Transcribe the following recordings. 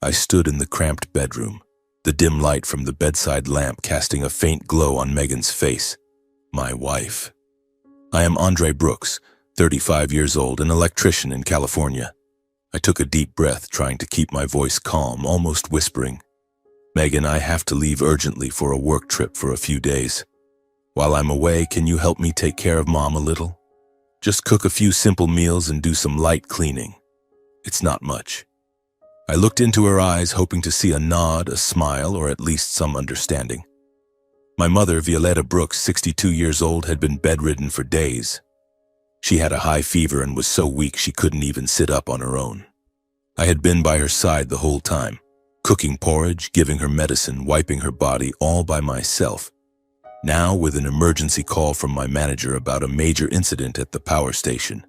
I stood in the cramped bedroom, the dim light from the bedside lamp casting a faint glow on Megan's face. My wife. I am Andre Brooks, 35 years old, an electrician in California. I took a deep breath, trying to keep my voice calm, almost whispering. Megan, I have to leave urgently for a work trip for a few days. While I'm away, can you help me take care of Mom a little? Just cook a few simple meals and do some light cleaning. It's not much. I looked into her eyes, hoping to see a nod, a smile, or at least some understanding. My mother, Violetta Brooks, 62 years old, had been bedridden for days. She had a high fever and was so weak she couldn't even sit up on her own. I had been by her side the whole time, cooking porridge, giving her medicine, wiping her body, all by myself. Now, with an emergency call from my manager about a major incident at the power station,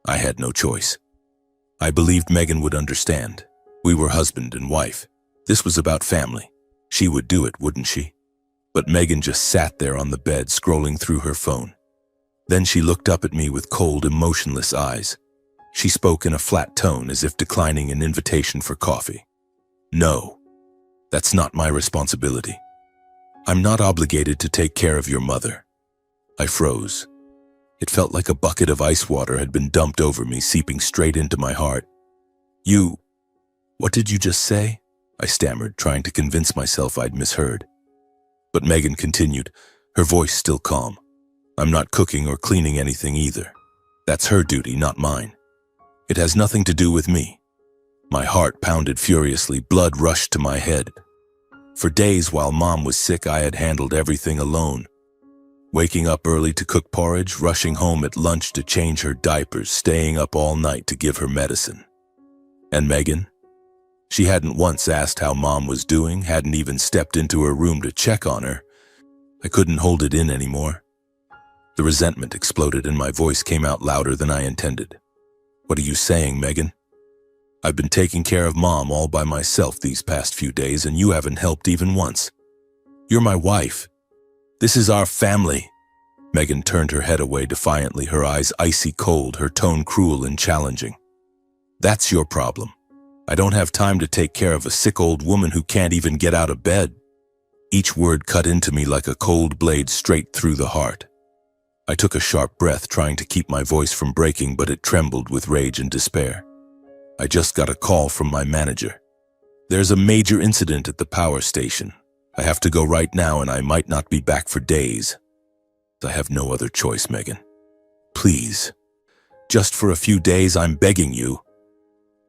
I had no choice. I believed Megan would understand. We were husband and wife. This was about family. She would do it, wouldn't she? But Megan just sat there on the bed, scrolling through her phone. Then she looked up at me with cold, emotionless eyes. She spoke in a flat tone, as if declining an invitation for coffee. No, that's not my responsibility. I'm not obligated to take care of your mother. I froze. It felt like a bucket of ice water had been dumped over me, seeping straight into my heart. What did you just say? I stammered, trying to convince myself I'd misheard. But Megan continued, her voice still calm. I'm not cooking or cleaning anything either. That's her duty, not mine. It has nothing to do with me. My heart pounded furiously, blood rushed to my head. For days while Mom was sick, I had handled everything alone. Waking up early to cook porridge, rushing home at lunch to change her diapers, staying up all night to give her medicine. And Megan? She hadn't once asked how Mom was doing, hadn't even stepped into her room to check on her. I couldn't hold it in anymore. The resentment exploded and my voice came out louder than I intended. What are you saying, Megan? I've been taking care of Mom all by myself these past few days, and you haven't helped even once. You're my wife. This is our family. Megan turned her head away defiantly, her eyes icy cold, her tone cruel and challenging. That's your problem. I don't have time to take care of a sick old woman who can't even get out of bed. Each word cut into me like a cold blade straight through the heart. I took a sharp breath, trying to keep my voice from breaking, but it trembled with rage and despair. I just got a call from my manager. There's a major incident at the power station. I have to go right now, and I might not be back for days. I have no other choice, Megan. Please. Just for a few days, I'm begging you.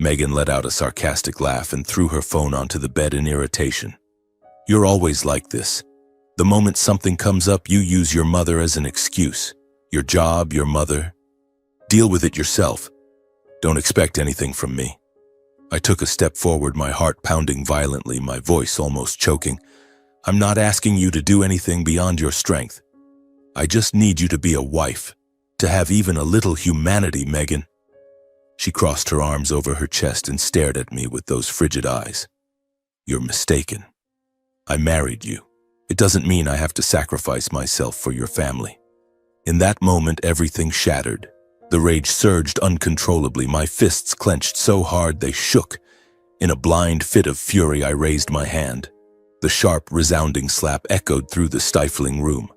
Megan let out a sarcastic laugh and threw her phone onto the bed in irritation. You're always like this. The moment something comes up, you use your mother as an excuse. Your job, your mother. Deal with it yourself. Don't expect anything from me. I took a step forward, my heart pounding violently, my voice almost choking. I'm not asking you to do anything beyond your strength. I just need you to be a wife, to have even a little humanity, Megan. She crossed her arms over her chest and stared at me with those frigid eyes. You're mistaken. I married you. It doesn't mean I have to sacrifice myself for your family. In that moment, everything shattered. The rage surged uncontrollably, my fists clenched so hard they shook. In a blind fit of fury, I raised my hand. The sharp, resounding slap echoed through the stifling room.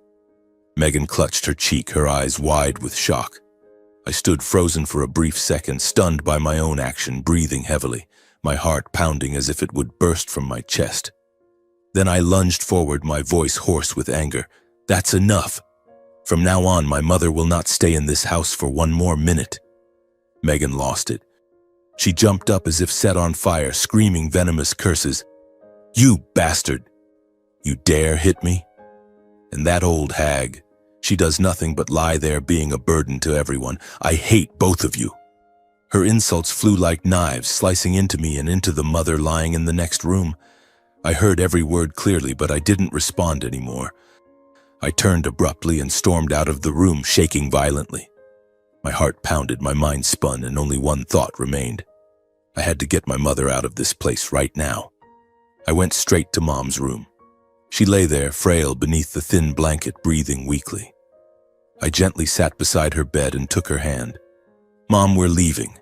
Megan clutched her cheek, her eyes wide with shock. I stood frozen for a brief second, stunned by my own action, breathing heavily, my heart pounding as if it would burst from my chest. Then I lunged forward, my voice hoarse with anger. That's enough. From now on, my mother will not stay in this house for one more minute. Megan lost it. She jumped up as if set on fire, screaming venomous curses. You bastard! You dare hit me? And that old hag. She does nothing but lie there being a burden to everyone. I hate both of you. Her insults flew like knives, slicing into me and into the mother lying in the next room. I heard every word clearly, but I didn't respond anymore. I turned abruptly and stormed out of the room, shaking violently. My heart pounded, my mind spun, and only one thought remained. I had to get my mother out of this place right now. I went straight to Mom's room. She lay there, frail beneath the thin blanket, breathing weakly. I gently sat beside her bed and took her hand. Mom, we're leaving.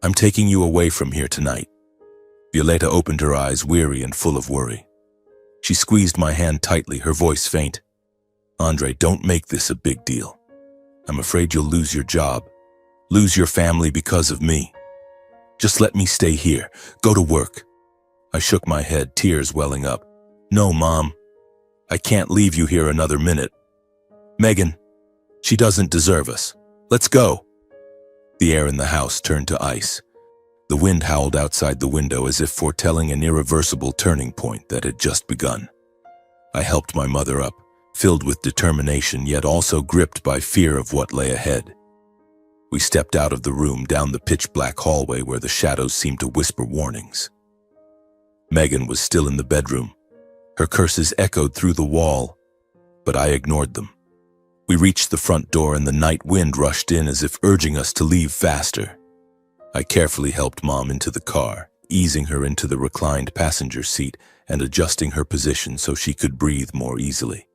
I'm taking you away from here tonight. Violeta opened her eyes, weary and full of worry. She squeezed my hand tightly, her voice faint. Andre, don't make this a big deal. I'm afraid you'll lose your job, lose your family because of me. Just let me stay here. Go to work. I shook my head, tears welling up. No, Mom. I can't leave you here another minute. Megan, she doesn't deserve us. Let's go. The air in the house turned to ice. The wind howled outside the window as if foretelling an irreversible turning point that had just begun. I helped my mother up, filled with determination yet also gripped by fear of what lay ahead. We stepped out of the room, down the pitch-black hallway where the shadows seemed to whisper warnings. Megan was still in the bedroom. Her curses echoed through the wall, but I ignored them. We reached the front door and the night wind rushed in as if urging us to leave faster. I carefully helped Mom into the car, easing her into the reclined passenger seat and adjusting her position so she could breathe more easily.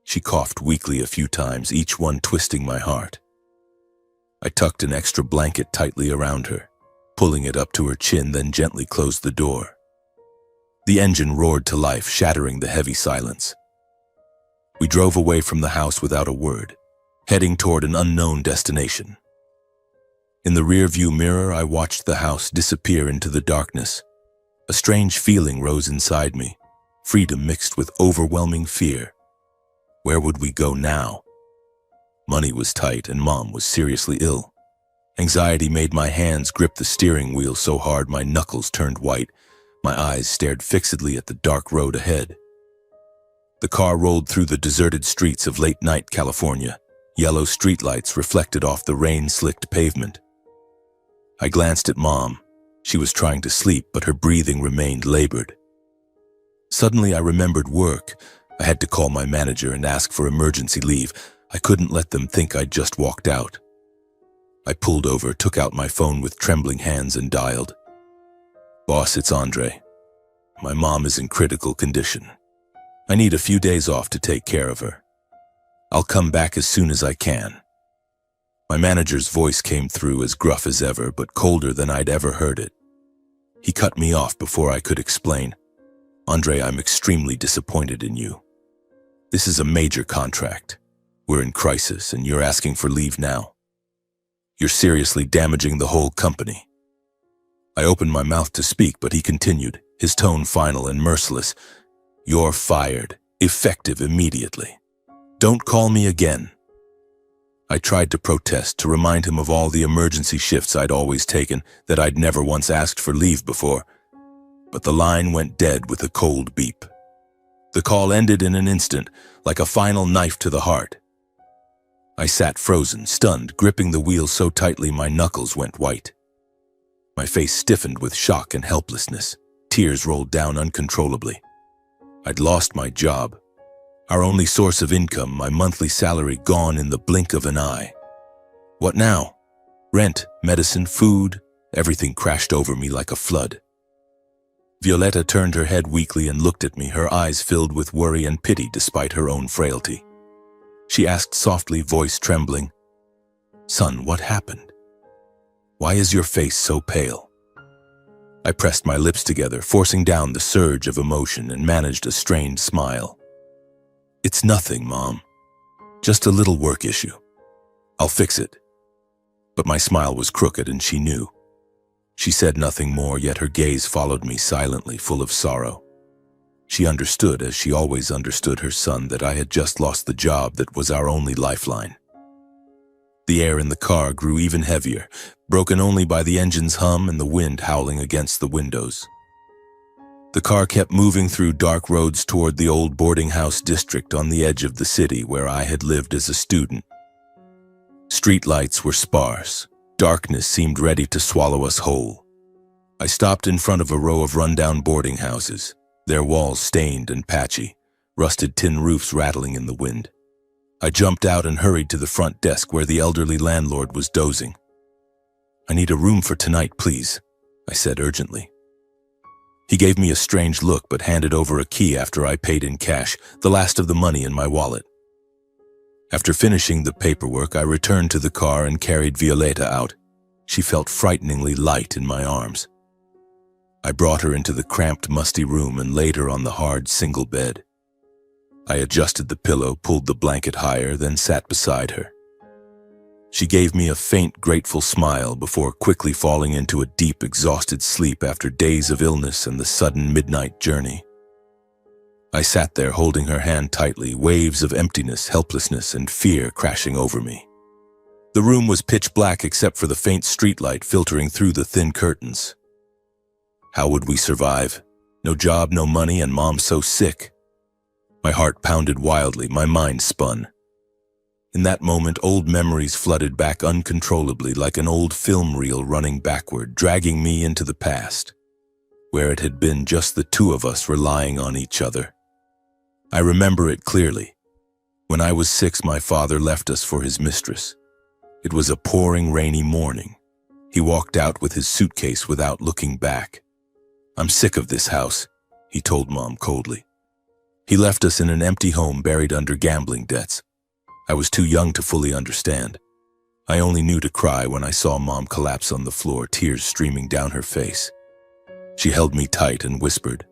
She coughed weakly a few times, each one twisting my heart. I tucked an extra blanket tightly around her, pulling it up to her chin, then gently closed the door. The engine roared to life, shattering the heavy silence. We drove away from the house without a word, heading toward an unknown destination. In the rearview mirror, I watched the house disappear into the darkness. A strange feeling rose inside me, freedom mixed with overwhelming fear. Where would we go now? Money was tight and Mom was seriously ill. Anxiety made my hands grip the steering wheel so hard my knuckles turned white. My eyes stared fixedly at the dark road ahead. The car rolled through the deserted streets of late-night California. Yellow streetlights reflected off the rain-slicked pavement. I glanced at Mom. She was trying to sleep, but her breathing remained labored. Suddenly, I remembered work. I had to call my manager and ask for emergency leave. I couldn't let them think I'd just walked out. I pulled over, took out my phone with trembling hands and dialed. Boss, it's Andre. My mom is in critical condition. I need a few days off to take care of her. I'll come back as soon as I can. My manager's voice came through as gruff as ever, but colder than I'd ever heard it. He cut me off before I could explain. Andre, I'm extremely disappointed in you. This is a major contract. We're in crisis and you're asking for leave now. You're seriously damaging the whole company. I opened my mouth to speak, but he continued, his tone final and merciless. You're fired, effective immediately. Don't call me again. I tried to protest, to remind him of all the emergency shifts I'd always taken, that I'd never once asked for leave before. But the line went dead with a cold beep. The call ended in an instant, like a final knife to the heart. I sat frozen, stunned, gripping the wheel so tightly my knuckles went white. My face stiffened with shock and helplessness. Tears rolled down uncontrollably. I'd lost my job. Our only source of income, my monthly salary, gone in the blink of an eye. What now? Rent, medicine, food, everything crashed over me like a flood. Violeta turned her head weakly and looked at me, her eyes filled with worry and pity despite her own frailty. She asked softly, voice trembling, Son, what happened? Why is your face so pale? I pressed my lips together, forcing down the surge of emotion, and managed a strained smile. It's nothing, Mom. Just a little work issue. I'll fix it. But my smile was crooked and she knew. She said nothing more, yet her gaze followed me silently, full of sorrow. She understood, as she always understood her son, that I had just lost the job that was our only lifeline. The air in the car grew even heavier, broken only by the engine's hum and the wind howling against the windows. The car kept moving through dark roads toward the old boarding house district on the edge of the city where I had lived as a student. Streetlights were sparse. Darkness seemed ready to swallow us whole. I stopped in front of a row of rundown boarding houses, their walls stained and patchy, rusted tin roofs rattling in the wind. I jumped out and hurried to the front desk where the elderly landlord was dozing. I need a room for tonight, please, I said urgently. He gave me a strange look but handed over a key after I paid in cash, the last of the money in my wallet. After finishing the paperwork, I returned to the car and carried Violeta out. She felt frighteningly light in my arms. I brought her into the cramped, musty room and laid her on the hard, single bed. I adjusted the pillow, pulled the blanket higher, then sat beside her. She gave me a faint, grateful smile before quickly falling into a deep, exhausted sleep after days of illness and the sudden midnight journey. I sat there holding her hand tightly, waves of emptiness, helplessness, and fear crashing over me. The room was pitch black except for the faint streetlight filtering through the thin curtains. How would we survive? No job, no money, and Mom so sick. My heart pounded wildly, my mind spun. In that moment, old memories flooded back uncontrollably like an old film reel running backward, dragging me into the past, where it had been just the two of us relying on each other. I remember it clearly. When I was 6, my father left us for his mistress. It was a pouring, rainy morning. He walked out with his suitcase without looking back. "I'm sick of this house," he told Mom coldly. He left us in an empty home buried under gambling debts. I was too young to fully understand. I only knew to cry when I saw Mom collapse on the floor, tears streaming down her face. She held me tight and whispered,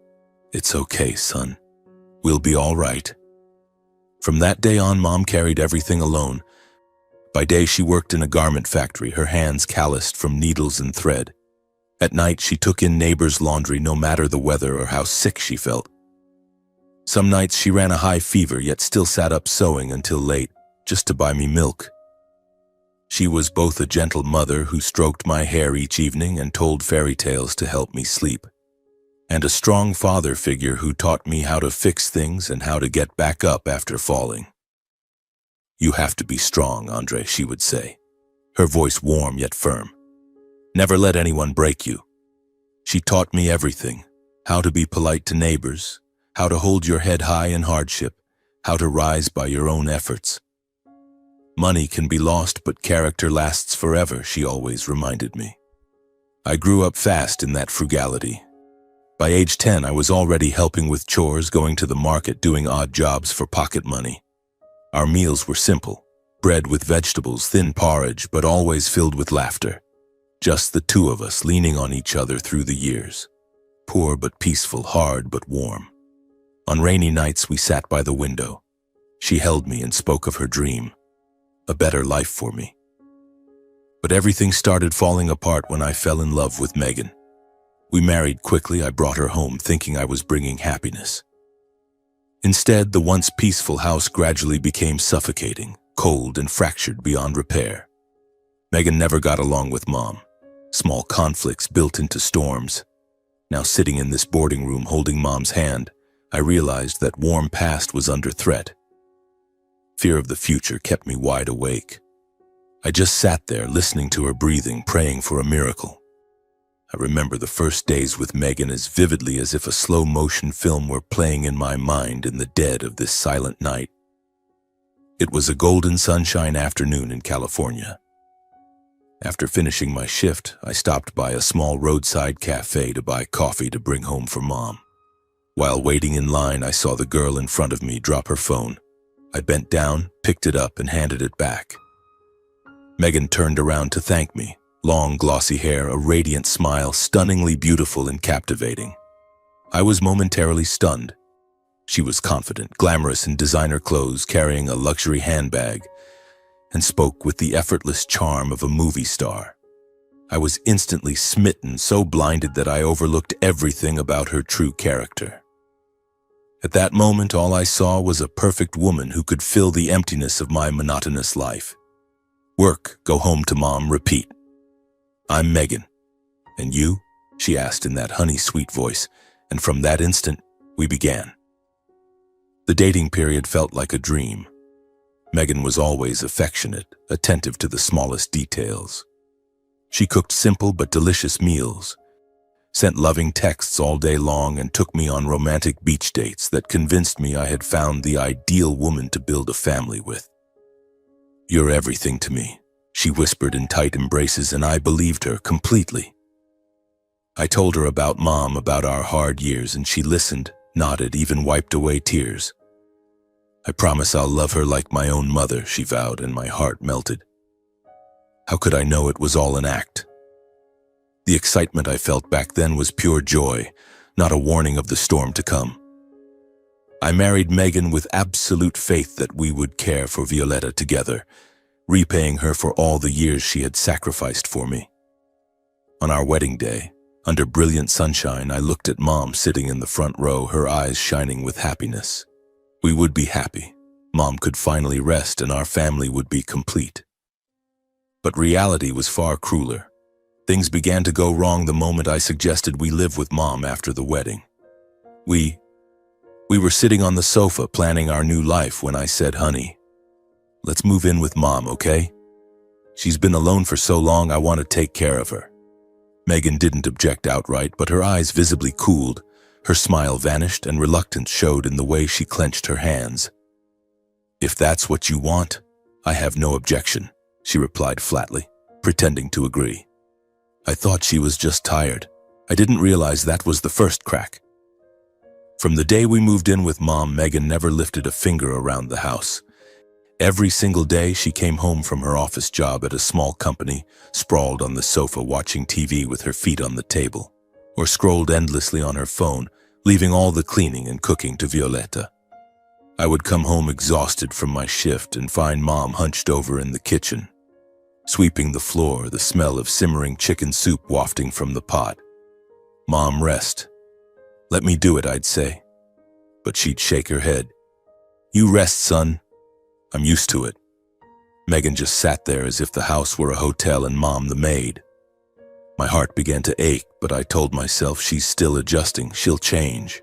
"It's okay, son. We'll be all right." From that day on, Mom carried everything alone. By day, she worked in a garment factory, her hands calloused from needles and thread. At night, she took in neighbors' laundry no matter the weather or how sick she felt. Some nights she ran a high fever, yet still sat up sewing until late, just to buy me milk. She was both a gentle mother who stroked my hair each evening and told fairy tales to help me sleep, and a strong father figure who taught me how to fix things and how to get back up after falling. "You have to be strong, Andre," she would say, her voice warm yet firm. "Never let anyone break you." She taught me everything: how to be polite to neighbors, how to hold your head high in hardship, how to rise by your own efforts. "Money can be lost, but character lasts forever," she always reminded me. I grew up fast in that frugality. By age 10, I was already helping with chores, going to the market, doing odd jobs for pocket money. Our meals were simple: bread with vegetables, thin porridge, but always filled with laughter. Just the two of us leaning on each other through the years. Poor but peaceful, hard but warm. On rainy nights, we sat by the window. She held me and spoke of her dream, a better life for me. But everything started falling apart when I fell in love with Megan. We married quickly. I brought her home thinking I was bringing happiness. Instead, the once peaceful house gradually became suffocating, cold, and fractured beyond repair. Megan never got along with Mom. Small conflicts built into storms. Now sitting in this boarding room holding Mom's hand, I realized that warm past was under threat. Fear of the future kept me wide awake. I just sat there listening to her breathing, praying for a miracle. I remember the first days with Megan as vividly as if a slow-motion film were playing in my mind in the dead of this silent night. It was a golden sunshine afternoon in California. After finishing my shift, I stopped by a small roadside cafe to buy coffee to bring home for Mom. While waiting in line, I saw the girl in front of me drop her phone. I bent down, picked it up, and handed it back. Megan turned around to thank me. Long, glossy hair, a radiant smile, stunningly beautiful and captivating. I was momentarily stunned. She was confident, glamorous in designer clothes, carrying a luxury handbag, and spoke with the effortless charm of a movie star. I was instantly smitten, so blinded that I overlooked everything about her true character. At that moment, all I saw was a perfect woman who could fill the emptiness of my monotonous life. Work, go home to Mom, repeat. "I'm Megan. And you?" she asked in that honey-sweet voice, and from that instant, we began. The dating period felt like a dream. Megan was always affectionate, attentive to the smallest details. She cooked simple but delicious meals, sent loving texts all day long, and took me on romantic beach dates that convinced me I had found the ideal woman to build a family with. "You're everything to me," she whispered in tight embraces, and I believed her completely. I told her about Mom, about our hard years, and she listened, nodded, even wiped away tears. "I promise I'll love her like my own mother," she vowed, and my heart melted. How could I know it was all an act? The excitement I felt back then was pure joy, not a warning of the storm to come. I married Megan with absolute faith that we would care for Violetta together, repaying her for all the years she had sacrificed for me. On our wedding day, under brilliant sunshine, I looked at Mom sitting in the front row, her eyes shining with happiness. We would be happy. Mom could finally rest and our family would be complete. But reality was far crueler. Things began to go wrong the moment I suggested we live with Mom after the wedding. We were sitting on the sofa planning our new life when I said, "Honey, let's move in with Mom, okay? She's been alone for so long, I want to take care of her." Megan didn't object outright, but her eyes visibly cooled. Her smile vanished and reluctance showed in the way she clenched her hands. "If that's what you want, I have no objection," she replied flatly, pretending to agree. I thought she was just tired. I didn't realize that was the first crack. From the day we moved in with Mom, Megan never lifted a finger around the house. Every single day she came home from her office job at a small company, sprawled on the sofa watching TV with her feet on the table, or scrolled endlessly on her phone, leaving all the cleaning and cooking to Violetta. I would come home exhausted from my shift and find Mom hunched over in the kitchen, sweeping the floor, the smell of simmering chicken soup wafting from the pot. "Mom, rest." "Let me do it," I'd say. But she'd shake her head. "You rest, son. I'm used to it." Megan just sat there as if the house were a hotel and Mom the maid. My heart began to ache, but I told myself she's still adjusting, she'll change.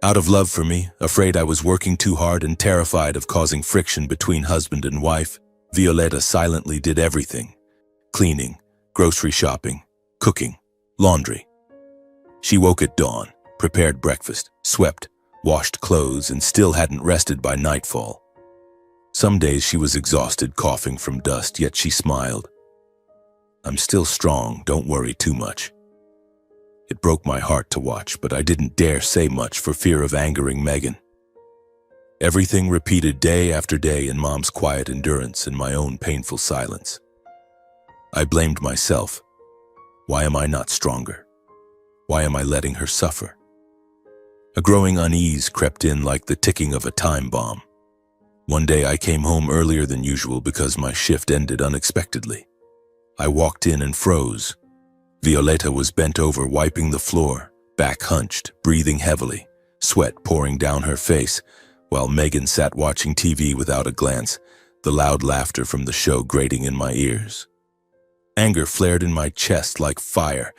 Out of love for me, afraid I was working too hard and terrified of causing friction between husband and wife, Violetta silently did everything: cleaning, grocery shopping, cooking, laundry. She woke at dawn, prepared breakfast, swept, washed clothes, and still hadn't rested by nightfall. Some days she was exhausted, coughing from dust, yet she smiled. "I'm still strong, don't worry too much." It broke my heart to watch, but I didn't dare say much for fear of angering Megan. Everything repeated day after day in Mom's quiet endurance and my own painful silence. I blamed myself. Why am I not stronger? Why am I letting her suffer? A growing unease crept in like the ticking of a time bomb. One day I came home earlier than usual because my shift ended unexpectedly. I walked in and froze. Violetta was bent over, wiping the floor, back hunched, breathing heavily, sweat pouring down her face, while Megan sat watching TV without a glance, the loud laughter from the show grating in my ears. Anger flared in my chest like fire.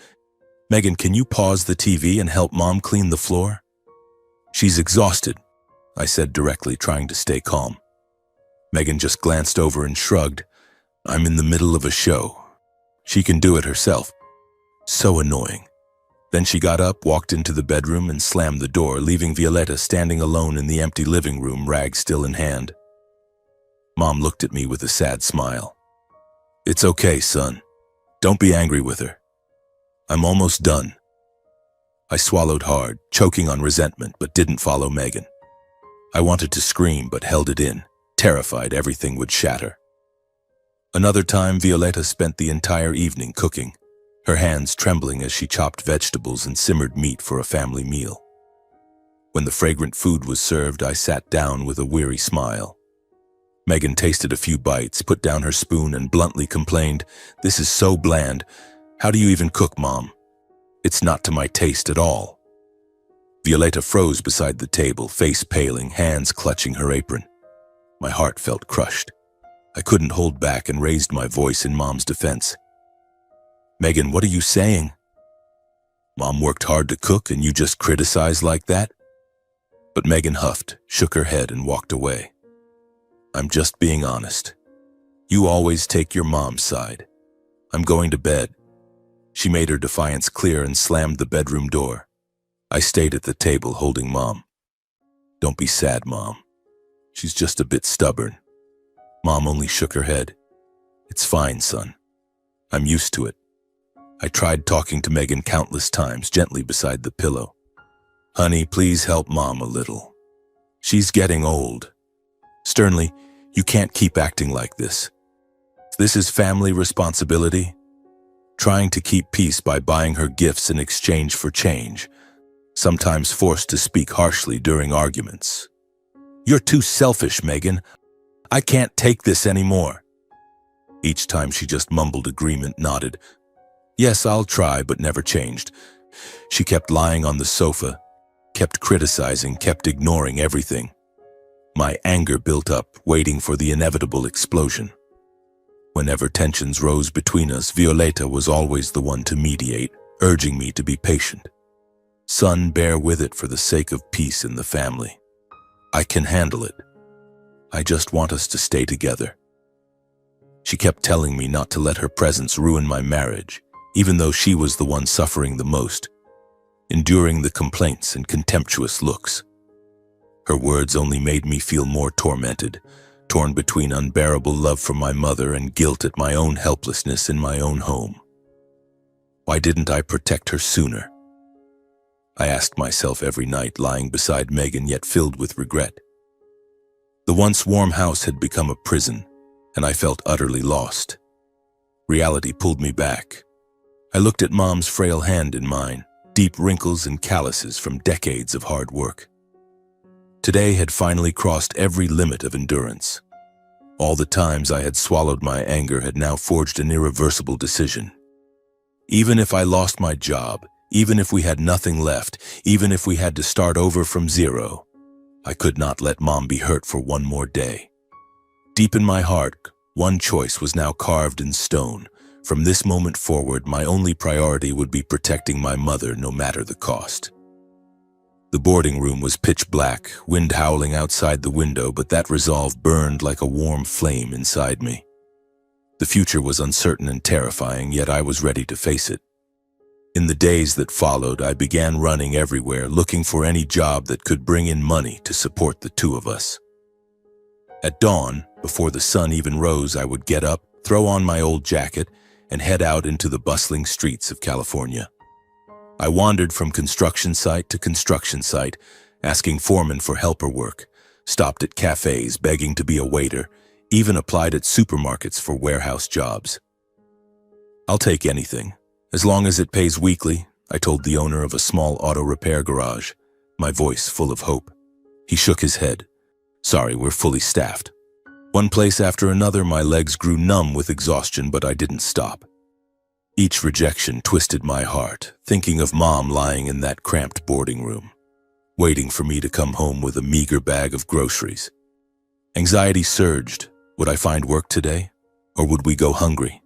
"Megan, can you pause the TV and help Mom clean the floor?" "She's exhausted," I said directly, trying to stay calm. Megan just glanced over and shrugged. "I'm in the middle of a show. She can do it herself." So annoying. Then she got up, walked into the bedroom, and slammed the door, leaving Violetta standing alone in the empty living room, rag still in hand. Mom looked at me with a sad smile. "It's okay, son. Don't be angry with her. I'm almost done." I swallowed hard, choking on resentment, but didn't follow Megan. I wanted to scream, but held it in, terrified everything would shatter. Another time, Violetta spent the entire evening cooking, her hands trembling as she chopped vegetables and simmered meat for a family meal. When the fragrant food was served, I sat down with a weary smile. Megan tasted a few bites, put down her spoon, and bluntly complained, "This is so bland. How do you even cook, Mom? It's not to my taste at all." Violetta froze beside the table, face paling, hands clutching her apron. My heart felt crushed. I couldn't hold back and raised my voice in Mom's defense. "Megan, what are you saying? Mom worked hard to cook and you just criticize like that?" But Megan huffed, shook her head, and walked away. "I'm just being honest. You always take your mom's side. I'm going to bed." She made her defiance clear and slammed the bedroom door. I stayed at the table holding Mom. "Don't be sad, Mom. She's just a bit stubborn." Mom only shook her head. "It's fine, son. I'm used to it." I tried talking to Megan countless times, gently beside the pillow. "Honey, please help Mom a little. She's getting old." Sternly, "You can't keep acting like this. This is family responsibility." trying to keep peace by buying her gifts in exchange for change, sometimes forced to speak harshly during arguments. "You're too selfish, Megan. I can't take this anymore." Each time she just mumbled agreement, nodded. "Yes, I'll try," but never changed. She kept lying on the sofa, kept criticizing, kept ignoring everything. My anger built up, waiting for the inevitable explosion. Whenever tensions rose between us, Violeta was always the one to mediate, urging me to be patient. "Son, bear with it for the sake of peace in the family. I can handle it. I just want us to stay together." She kept telling me not to let her presence ruin my marriage, even though she was the one suffering the most, enduring the complaints and contemptuous looks. Her words only made me feel more tormented, torn between unbearable love for my mother and guilt at my own helplessness in my own home. Why didn't I protect her sooner? I asked myself every night, lying beside Megan, yet filled with regret. The once warm house had become a prison, and I felt utterly lost. Reality pulled me back. I looked at Mom's frail hand in mine, deep wrinkles and calluses from decades of hard work. Today had finally crossed every limit of endurance. All the times I had swallowed my anger had now forged an irreversible decision. Even if I lost my job, even if we had nothing left, even if we had to start over from zero, I could not let Mom be hurt for one more day. Deep in my heart, one choice was now carved in stone. From this moment forward, my only priority would be protecting my mother, no matter the cost. The boarding room was pitch black, wind howling outside the window, but that resolve burned like a warm flame inside me. The future was uncertain and terrifying, yet I was ready to face it. In the days that followed, I began running everywhere, looking for any job that could bring in money to support the two of us. At dawn, before the sun even rose, I would get up, throw on my old jacket, and head out into the bustling streets of California. I wandered from construction site to construction site, asking foremen for helper work, stopped at cafes begging to be a waiter, even applied at supermarkets for warehouse jobs. "I'll take anything, as long as it pays weekly," I told the owner of a small auto repair garage, my voice full of hope. He shook his head. "Sorry, we're fully staffed." One place after another, my legs grew numb with exhaustion, but I didn't stop. Each rejection twisted my heart, thinking of Mom lying in that cramped boarding room, waiting for me to come home with a meager bag of groceries. Anxiety surged. Would I find work today, or would we go hungry?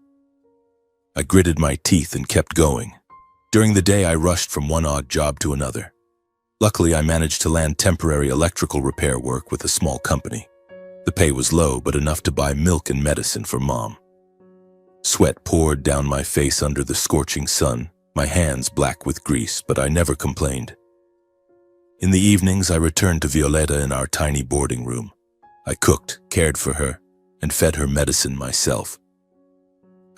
I gritted my teeth and kept going. During the day, I rushed from one odd job to another. Luckily, I managed to land temporary electrical repair work with a small company. The pay was low, but enough to buy milk and medicine for Mom. Sweat poured down my face under the scorching sun, my hands black with grease, but I never complained. In the evenings, I returned to Violeta in our tiny boarding room. I cooked, cared for her, and fed her medicine myself.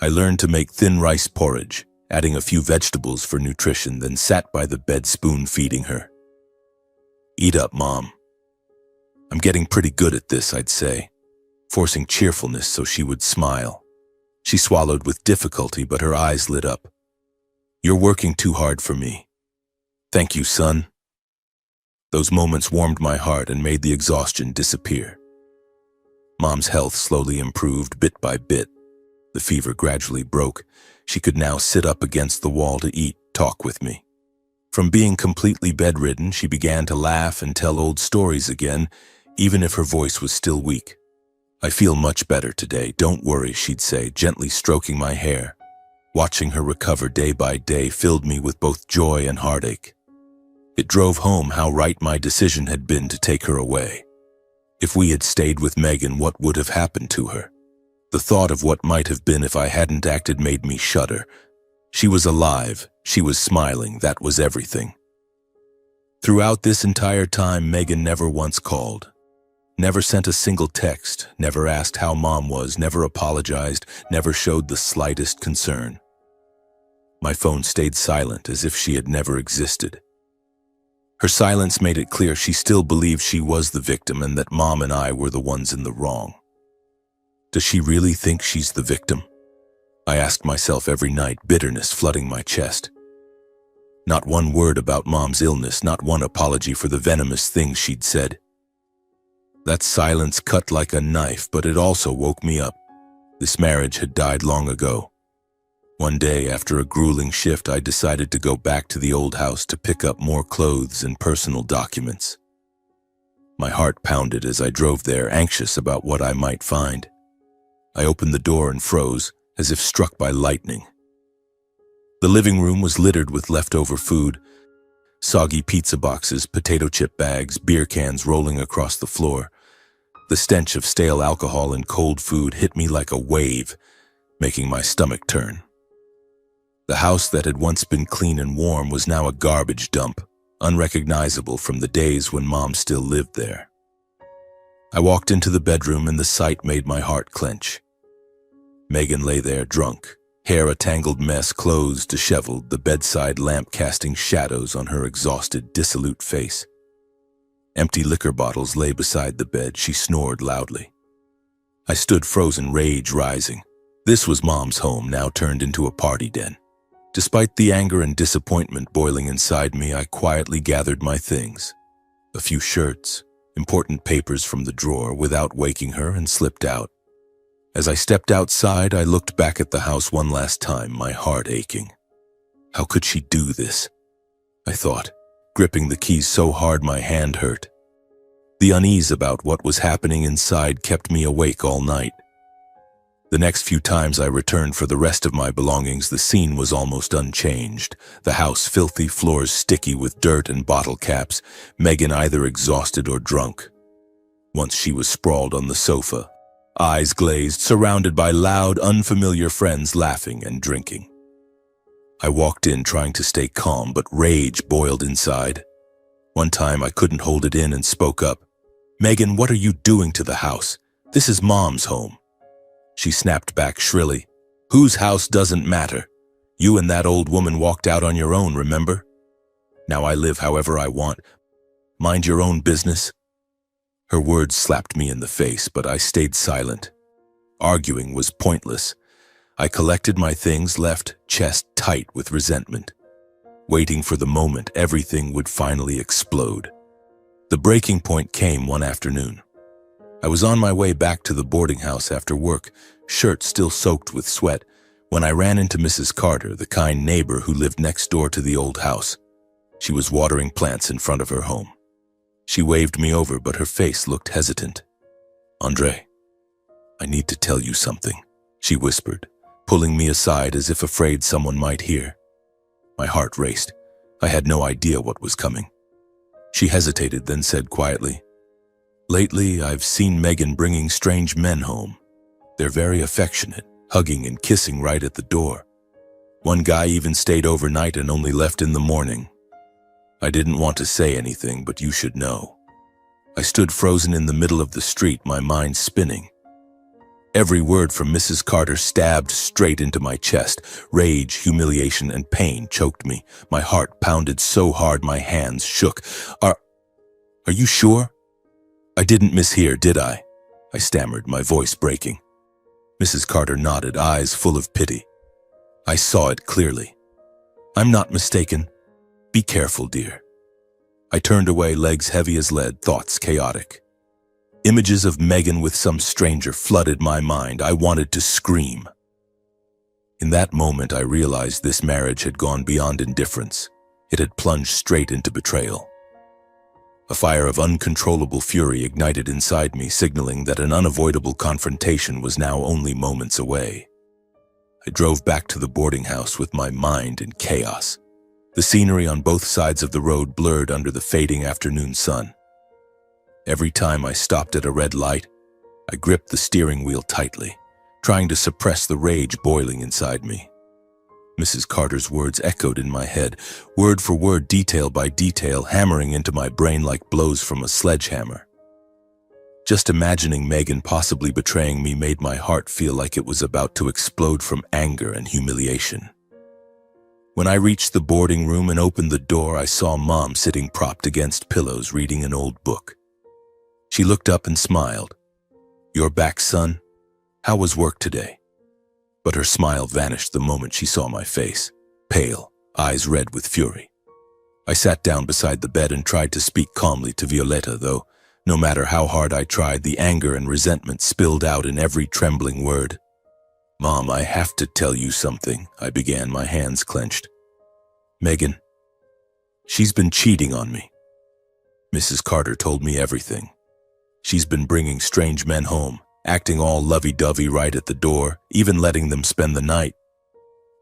I learned to make thin rice porridge, adding a few vegetables for nutrition, then sat by the bed spoon-feeding her. "Eat up, Mom." I'm getting pretty good at this, I'd say, forcing cheerfulness so she would smile. She swallowed with difficulty, but her eyes lit up. "You're working too hard for me." "Thank you, son." Those moments warmed my heart and made the exhaustion disappear. Mom's health slowly improved bit by bit. The fever gradually broke. She could now sit up against the wall to eat, talk with me. From being completely bedridden, she began to laugh and tell old stories again, even if her voice was still weak. "I feel much better today, don't worry," she'd say, gently stroking my hair. Watching her recover day by day filled me with both joy and heartache. It drove home how right my decision had been to take her away. If we had stayed with Megan, what would have happened to her? The thought of what might have been if I hadn't acted made me shudder. She was alive, she was smiling, that was everything. Throughout this entire time, Megan never once called. Never sent a single text, never asked how Mom was, never apologized, never showed the slightest concern. My phone stayed silent as if she had never existed. Her silence made it clear she still believed she was the victim and that Mom and I were the ones in the wrong. Does she really think she's the victim? I asked myself every night, bitterness flooding my chest. Not one word about Mom's illness, not one apology for the venomous things she'd said. That silence cut like a knife, but it also woke me up. This marriage had died long ago. One day, after a grueling shift, I decided to go back to the old house to pick up more clothes and personal documents. My heart pounded as I drove there, anxious about what I might find. I opened the door and froze, as if struck by lightning. The living room was littered with leftover food, soggy pizza boxes, potato chip bags, beer cans rolling across the floor. The stench of stale alcohol and cold food hit me like a wave, making my stomach turn. The house that had once been clean and warm was now a garbage dump, unrecognizable from the days when Mom still lived there. I walked into the bedroom and the sight made my heart clench. Megan lay there drunk, hair a tangled mess, clothes disheveled, the bedside lamp casting shadows on her exhausted, dissolute face. Empty liquor bottles lay beside the bed. She snored loudly. I stood frozen, rage rising. This was Mom's home, now turned into a party den. Despite the anger and disappointment boiling inside me, I quietly gathered my things. A few shirts, important papers from the drawer, without waking her, and slipped out. As I stepped outside, I looked back at the house one last time, my heart aching. How could she do this? I thought, gripping the keys so hard my hand hurt. The unease about what was happening inside kept me awake all night. The next few times I returned for the rest of my belongings, the scene was almost unchanged. The house filthy, floors sticky with dirt and bottle caps, Megan either exhausted or drunk. Once she was sprawled on the sofa, eyes glazed, surrounded by loud, unfamiliar friends laughing and drinking. I walked in trying to stay calm, but rage boiled inside. One time I couldn't hold it in and spoke up. "Megan, what are you doing to the house? This is Mom's home." She snapped back shrilly. "Whose house doesn't matter. You and that old woman walked out on your own, remember? Now I live however I want. Mind your own business." Her words slapped me in the face, but I stayed silent. Arguing was pointless. I collected my things, left, chest tight with resentment, waiting for the moment everything would finally explode. The breaking point came one afternoon. I was on my way back to the boarding house after work, shirt still soaked with sweat, when I ran into Mrs. Carter, the kind neighbor who lived next door to the old house. She was watering plants in front of her home. She waved me over, but her face looked hesitant. "Andre, I need to tell you something," she whispered, pulling me aside as if afraid someone might hear. My heart raced. I had no idea what was coming. She hesitated, then said quietly, "Lately, I've seen Megan bringing strange men home. They're very affectionate, hugging and kissing right at the door. One guy even stayed overnight and only left in the morning. I didn't want to say anything, but you should know." I stood frozen in the middle of the street, my mind spinning. Every word from Mrs. Carter stabbed straight into my chest. Rage, humiliation, and pain choked me. My heart pounded so hard my hands shook. Are you sure? I didn't mishear, did I?" I stammered, my voice breaking. Mrs. Carter nodded, eyes full of pity. I saw it clearly. "I'm not mistaken. Be careful, dear." I turned away, legs heavy as lead, thoughts chaotic. Images of Megan with some stranger flooded my mind. I wanted to scream. In that moment, I realized this marriage had gone beyond indifference. It had plunged straight into betrayal. A fire of uncontrollable fury ignited inside me, signaling that an unavoidable confrontation was now only moments away. I drove back to the boarding house with my mind in chaos. The scenery on both sides of the road blurred under the fading afternoon sun. Every time I stopped at a red light, I gripped the steering wheel tightly, trying to suppress the rage boiling inside me. Mrs. Carter's words echoed in my head, word for word, detail by detail, hammering into my brain like blows from a sledgehammer. Just imagining Megan possibly betraying me made my heart feel like it was about to explode from anger and humiliation. When I reached the boarding room and opened the door, I saw Mom sitting propped against pillows reading an old book. She looked up and smiled. "You're back, son? How was work today?" but her smile vanished the moment she saw my face, pale, eyes red with fury. I sat down beside the bed and tried to speak calmly to Violetta, though no matter how hard I tried, the anger and resentment spilled out in every trembling word. "Mom, I have to tell you something," I began, my hands clenched. "Megan, she's been cheating on me. Mrs. Carter told me everything. She's been bringing strange men home, acting all lovey-dovey right at the door, even letting them spend the night.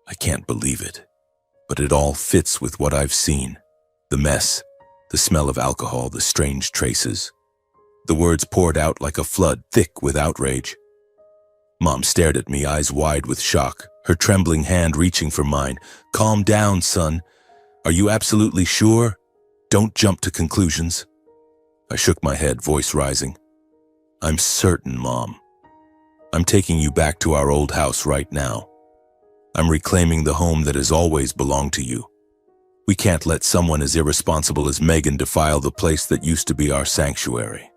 I can't believe it, but it all fits with what I've seen. The mess, the smell of alcohol, the strange traces." The words poured out like a flood, thick with outrage. Mom stared at me, eyes wide with shock, her trembling hand reaching for mine. "Calm down, son. Are you absolutely sure? Don't jump to conclusions." I shook my head, voice rising. "I'm certain, Mom. I'm taking you back to our old house right now. I'm reclaiming the home that has always belonged to you. We can't let someone as irresponsible as Megan defile the place that used to be our sanctuary."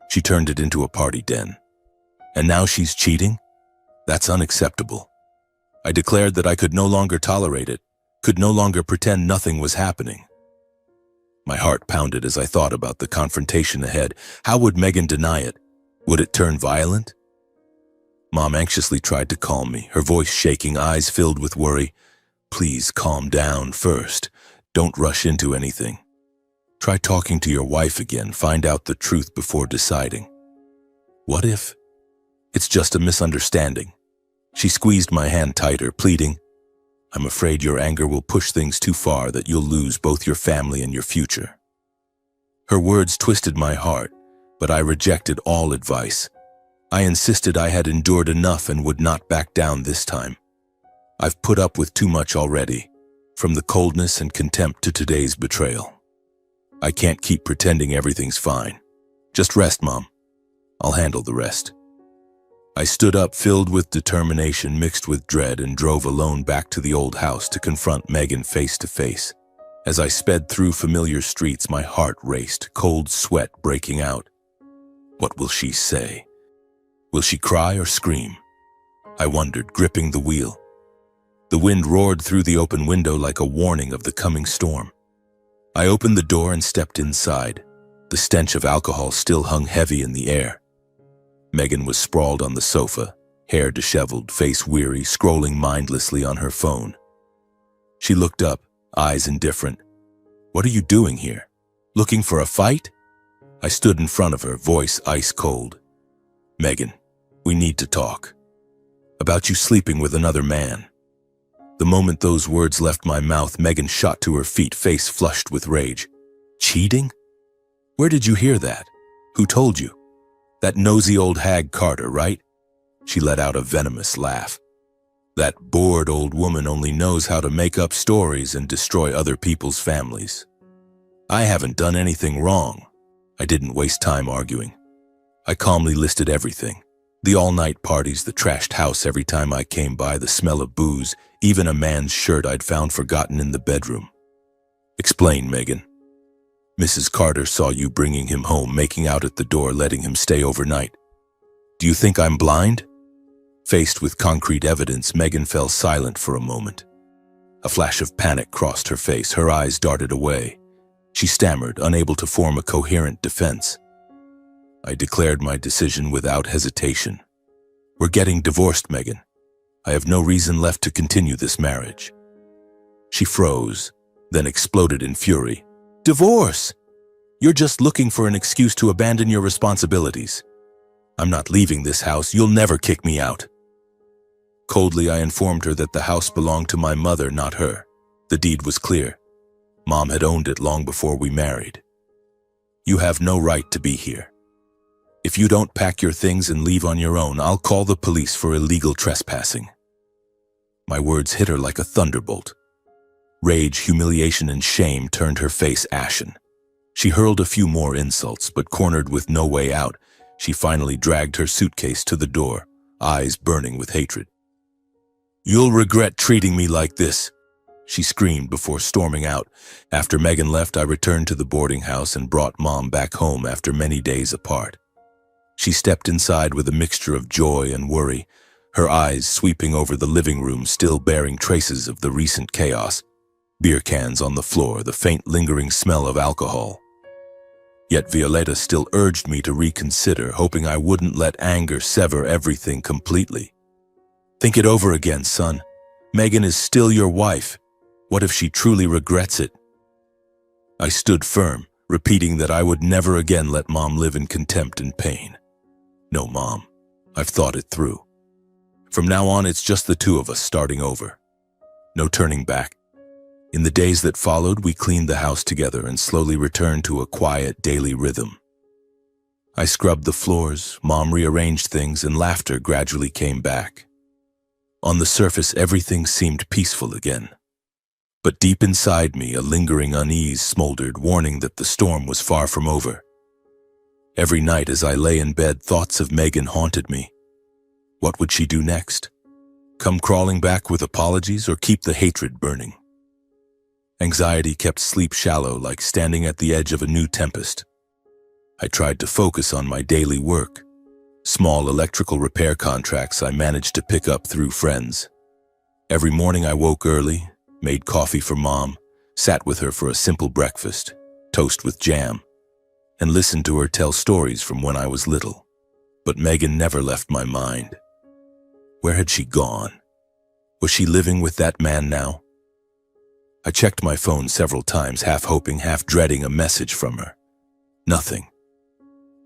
She turned it into a party den. And now she's cheating? That's unacceptable. I declared that I could no longer tolerate it, could no longer pretend nothing was happening. My heart pounded as I thought about the confrontation ahead. How would Megan deny it? Would it turn violent? Mom anxiously tried to calm me, her voice shaking, eyes filled with worry. "Please calm down first. Don't rush into anything. Try talking to your wife again, find out the truth before deciding. What if it's just a misunderstanding?" She squeezed my hand tighter, pleading, "I'm afraid your anger will push things too far, that you'll lose both your family and your future." Her words twisted my heart, but I rejected all advice. I insisted I had endured enough and would not back down this time. I've put up with too much already, from the coldness and contempt to today's betrayal. I can't keep pretending everything's fine. Just rest, Mom. I'll handle the rest. I stood up, filled with determination mixed with dread, and drove alone back to the old house to confront Megan face to face. As I sped through familiar streets, my heart raced, cold sweat breaking out. What will she say? Will she cry or scream? I wondered, gripping the wheel. The wind roared through the open window like a warning of the coming storm. I opened the door and stepped inside. The stench of alcohol still hung heavy in the air. Megan was sprawled on the sofa, hair disheveled, face weary, scrolling mindlessly on her phone. She looked up, eyes indifferent. "What are you doing here? Looking for a fight?" I stood in front of her, voice ice cold. "Megan, we need to talk. About you sleeping with another man." The moment those words left my mouth, Megan shot to her feet, face flushed with rage. "Cheating? Where did you hear that? Who told you? That nosy old hag Carter, right?" She let out a venomous laugh. "That bored old woman only knows how to make up stories and destroy other people's families. I haven't done anything wrong." I didn't waste time arguing. I calmly listed everything. The all-night parties, the trashed house every time I came by, the smell of booze, even a man's shirt I'd found forgotten in the bedroom. "Explain, Megan. Mrs. Carter saw you bringing him home, making out at the door, letting him stay overnight. Do you think I'm blind?" Faced with concrete evidence, Megan fell silent for a moment. A flash of panic crossed her face, her eyes darted away. She stammered, unable to form a coherent defense. I declared my decision without hesitation. "We're getting divorced, Megan. I have no reason left to continue this marriage." She froze, then exploded in fury. "Divorce? You're just looking for an excuse to abandon your responsibilities. I'm not leaving this house. You'll never kick me out." Coldly, I informed her that the house belonged to my mother, not her. The deed was clear. Mom had owned it long before we married. "You have no right to be here. If you don't pack your things and leave on your own, I'll call the police for illegal trespassing." My words hit her like a thunderbolt. Rage, humiliation, and shame turned her face ashen. She hurled a few more insults, but cornered with no way out, she finally dragged her suitcase to the door, eyes burning with hatred. "You'll regret treating me like this," she screamed before storming out. After Megan left, I returned to the boarding house and brought Mom back home after many days apart. She stepped inside with a mixture of joy and worry. her eyes sweeping over the living room still bearing traces of the recent chaos. Beer cans on the floor, the faint lingering smell of alcohol. Yet Violeta still urged me to reconsider, hoping I wouldn't let anger sever everything completely. Think it over again, son. Megan is still your wife. What if she truly regrets it? I stood firm, repeating that I would never again let Mom live in contempt and pain. No, Mom, I've thought it through. From now on, it's just the two of us starting over. No turning back. In the days that followed, we cleaned the house together and slowly returned to a quiet daily rhythm. I scrubbed the floors, Mom rearranged things, and laughter gradually came back. On the surface, everything seemed peaceful again. But deep inside me, a lingering unease smoldered, warning that the storm was far from over. Every night as I lay in bed, thoughts of Megan haunted me. What would she do next? Come crawling back with apologies or keep the hatred burning? Anxiety kept sleep shallow, like standing at the edge of a new tempest. I tried to focus on my daily work. Small electrical repair contracts I managed to pick up through friends. Every morning I woke early, made coffee for Mom, sat with her for a simple breakfast, toast with jam, and listened to her tell stories from when I was little. But Megan never left my mind. Where had she gone? Was she living with that man now? I checked my phone several times, half hoping, half dreading a message from her. Nothing.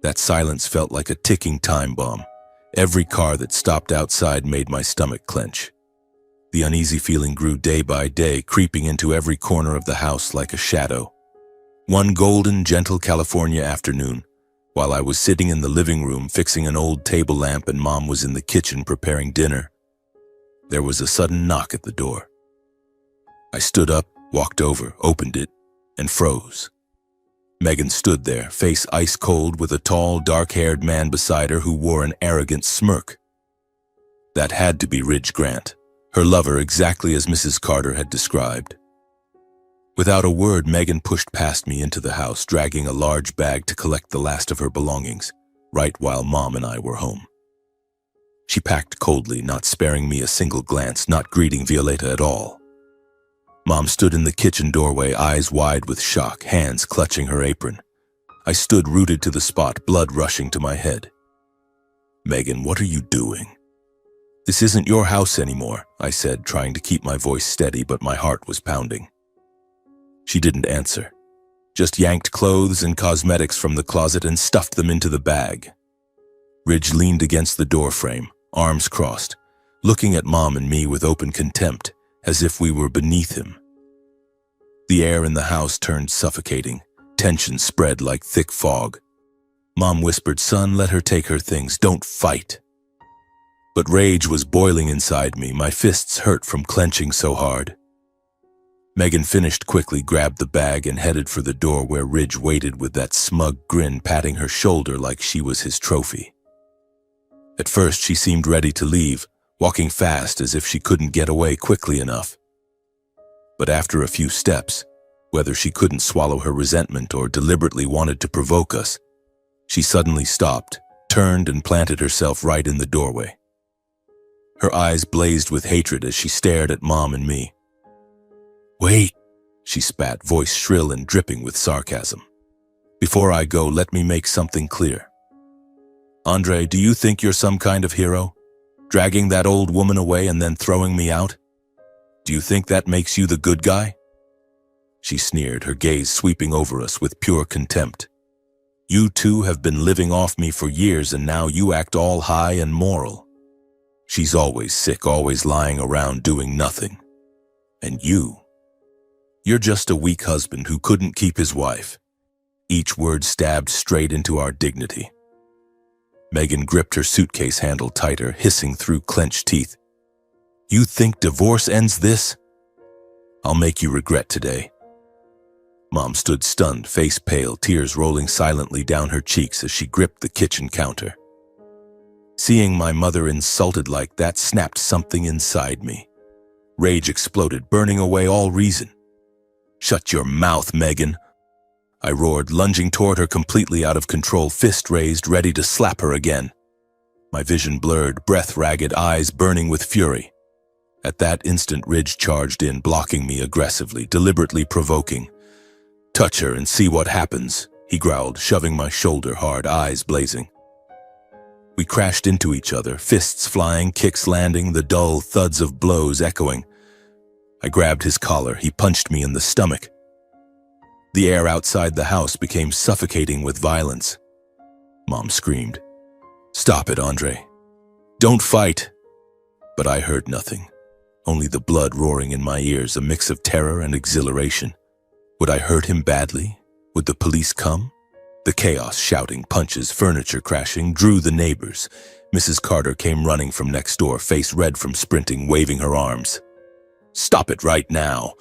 That silence felt like a ticking time bomb. Every car that stopped outside made my stomach clench. The uneasy feeling grew day by day, creeping into every corner of the house like a shadow. One golden, gentle California afternoon, while I was sitting in the living room fixing an old table lamp and Mom was in the kitchen preparing dinner, there was a sudden knock at the door. I stood up, walked over, opened it, and froze. Megan stood there, face ice cold, with a tall, dark-haired man beside her who wore an arrogant smirk. That had to be Ridge Grant, her lover, exactly as Mrs. Carter had described. Without a word, Megan pushed past me into the house, dragging a large bag to collect the last of her belongings, right while Mom and I were home. She packed coldly, not sparing me a single glance, not greeting Violeta at all. Mom stood in the kitchen doorway, eyes wide with shock, hands clutching her apron. I stood rooted to the spot, blood rushing to my head. Megan, what are you doing? This isn't your house anymore, I said, trying to keep my voice steady, but my heart was pounding. She didn't answer, just yanked clothes and cosmetics from the closet and stuffed them into the bag. Ridge leaned against the door frame, arms crossed, looking at Mom and me with open contempt, as if we were beneath him. The air in the house turned suffocating. Tension spread like thick fog. Mom whispered, "Son, let her take her things. Don't fight." But rage was boiling inside me. My fists hurt from clenching so hard. Megan finished quickly, grabbed the bag, and headed for the door where Ridge waited with that smug grin, patting her shoulder like she was his trophy. At first, she seemed ready to leave, walking fast as if she couldn't get away quickly enough. But after a few steps, whether she couldn't swallow her resentment or deliberately wanted to provoke us, she suddenly stopped, turned, and planted herself right in the doorway. Her eyes blazed with hatred as she stared at Mom and me. "Wait," she spat, voice shrill and dripping with sarcasm. "Before I go, let me make something clear. Andre, do you think you're some kind of hero? Dragging that old woman away and then throwing me out? Do you think that makes you the good guy?" She sneered, her gaze sweeping over us with pure contempt. "You two have been living off me for years and now you act all high and moral. She's always sick, always lying around doing nothing. And you're just a weak husband who couldn't keep his wife." Each word stabbed straight into our dignity. Megan gripped her suitcase handle tighter, hissing through clenched teeth. "You think divorce ends this? I'll make you regret today." Mom stood stunned, face pale, tears rolling silently down her cheeks as she gripped the kitchen counter. Seeing my mother insulted like that snapped something inside me. Rage exploded, burning away all reason. "Shut your mouth, Megan," I roared, lunging toward her completely out of control, fist raised, ready to slap her again. my vision blurred, breath ragged, eyes burning with fury. At that instant, Ridge charged in, blocking me aggressively, deliberately provoking. "Touch her and see what happens," he growled, shoving my shoulder hard, eyes blazing. We crashed into each other, fists flying, kicks landing, the dull thuds of blows echoing. I grabbed his collar. He punched me in the stomach. The air outside the house became suffocating with violence. Mom screamed, "Stop it, Andre. Don't fight." But I heard nothing, only the blood roaring in my ears, a mix of terror and exhilaration. Would I hurt him badly? Would the police come? The chaos, shouting, punches, furniture crashing, drew the neighbors. Mrs. Carter came running from next door, face red from sprinting, waving her arms. "Stop it right now.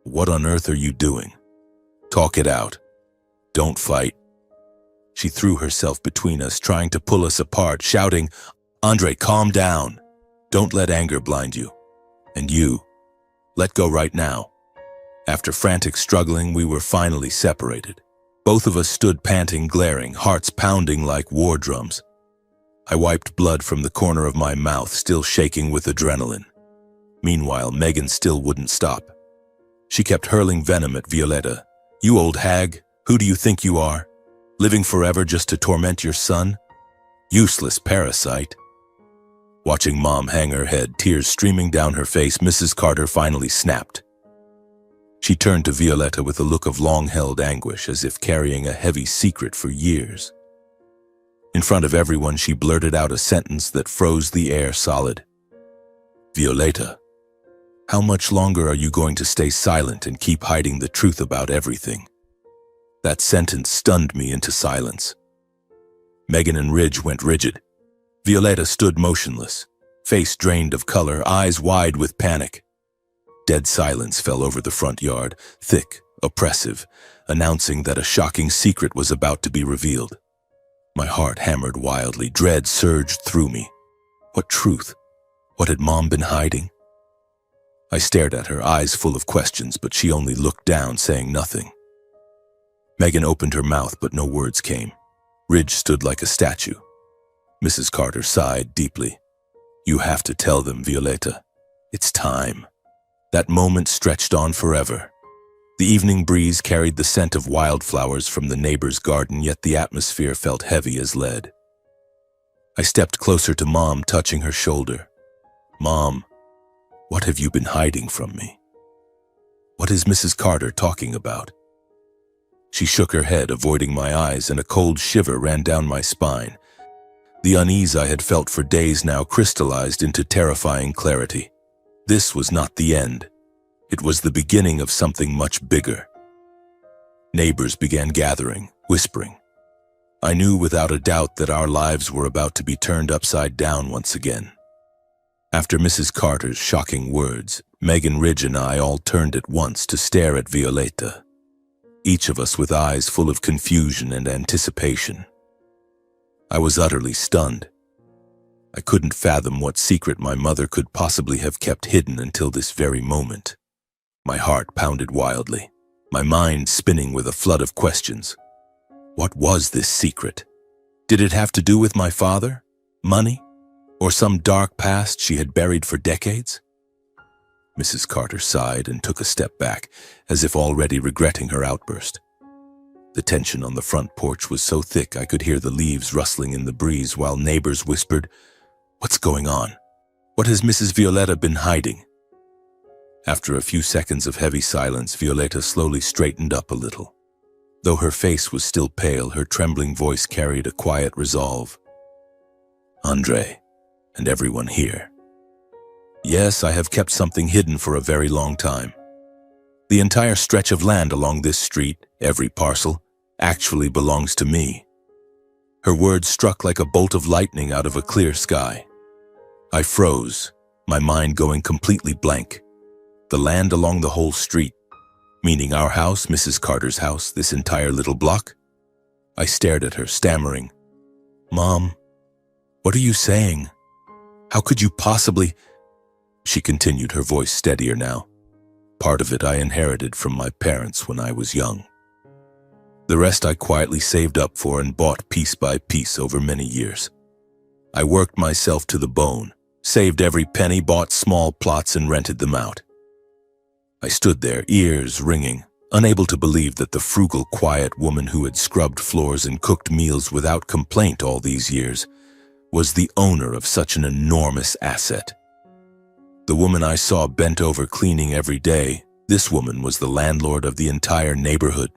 What on earth are you doing? Talk it out. Don't fight." She threw herself between us, trying to pull us apart, shouting, "Andre, calm down. Don't let anger blind you. And you, let go right now." After frantic struggling, we were finally separated. Both of us stood panting, glaring, hearts pounding like war drums. I wiped blood from the corner of my mouth, still shaking with adrenaline. Meanwhile, Megan still wouldn't stop. She kept hurling venom at Violetta. "You old hag, who do you think you are? Living forever just to torment your son? Useless parasite." Watching Mom hang her head, tears streaming down her face, Mrs. Carter finally snapped. She turned to Violetta with a look of long-held anguish, as if carrying a heavy secret for years. In front of everyone, she blurted out a sentence that froze the air solid. "Violetta, how much longer are you going to stay silent and keep hiding the truth about everything?" That sentence stunned me into silence. Megan and Ridge went rigid. Violetta stood motionless, face drained of color, eyes wide with panic. Dead silence fell over the front yard, thick, oppressive, announcing that a shocking secret was about to be revealed. My heart hammered wildly, dread surged through me. What truth? What had Mom been hiding? I stared at her, eyes full of questions, but she only looked down, saying nothing. Megan opened her mouth, but no words came. Ridge stood like a statue. Mrs. Carter sighed deeply. "You have to tell them, Violetta. It's time." That moment stretched on forever. The evening breeze carried the scent of wildflowers from the neighbor's garden, yet the atmosphere felt heavy as lead. I stepped closer to Mom, touching her shoulder. "Mom, what have you been hiding from me? What is Mrs. Carter talking about?" She shook her head, avoiding my eyes, and a cold shiver ran down my spine. The unease I had felt for days now crystallized into terrifying clarity. This was not the end. It was the beginning of something much bigger. Neighbors began gathering, whispering. I knew without a doubt that our lives were about to be turned upside down once again. After Mrs. Carter's shocking words, Megan, Ridge, and I all turned at once to stare at Violetta, each of us with eyes full of confusion and anticipation. I was utterly stunned. I couldn't fathom what secret my mother could possibly have kept hidden until this very moment. My heart pounded wildly, my mind spinning with a flood of questions. What was this secret? Did it have to do with my father, money, or some dark past she had buried for decades? Mrs. Carter sighed and took a step back, as if already regretting her outburst. The tension on the front porch was so thick I could hear the leaves rustling in the breeze while neighbors whispered, "What's going on? What has Mrs. Violetta been hiding?" After a few seconds of heavy silence, Violetta slowly straightened up a little. Though her face was still pale, her trembling voice carried a quiet resolve. "Andre, and everyone here. Yes, I have kept something hidden for a very long time. The entire stretch of land along this street, every parcel, actually belongs to me." Her words struck like a bolt of lightning out of a clear sky. I froze, my mind going completely blank. The land along the whole street, meaning our house, Mrs. Carter's house, this entire little block? I stared at her, stammering, "Mom, what are you saying? How could you possibly—" She continued, her voice steadier now. "Part of it I inherited from my parents when I was young. The rest I quietly saved up for and bought piece by piece over many years. I worked myself to the bone, saved every penny, bought small plots and rented them out. I stood there, ears ringing, unable to believe that the frugal, quiet woman who had scrubbed floors and cooked meals without complaint all these years was the owner of such an enormous asset. The woman I saw bent over cleaning every day, this woman was the landlord of the entire neighborhood.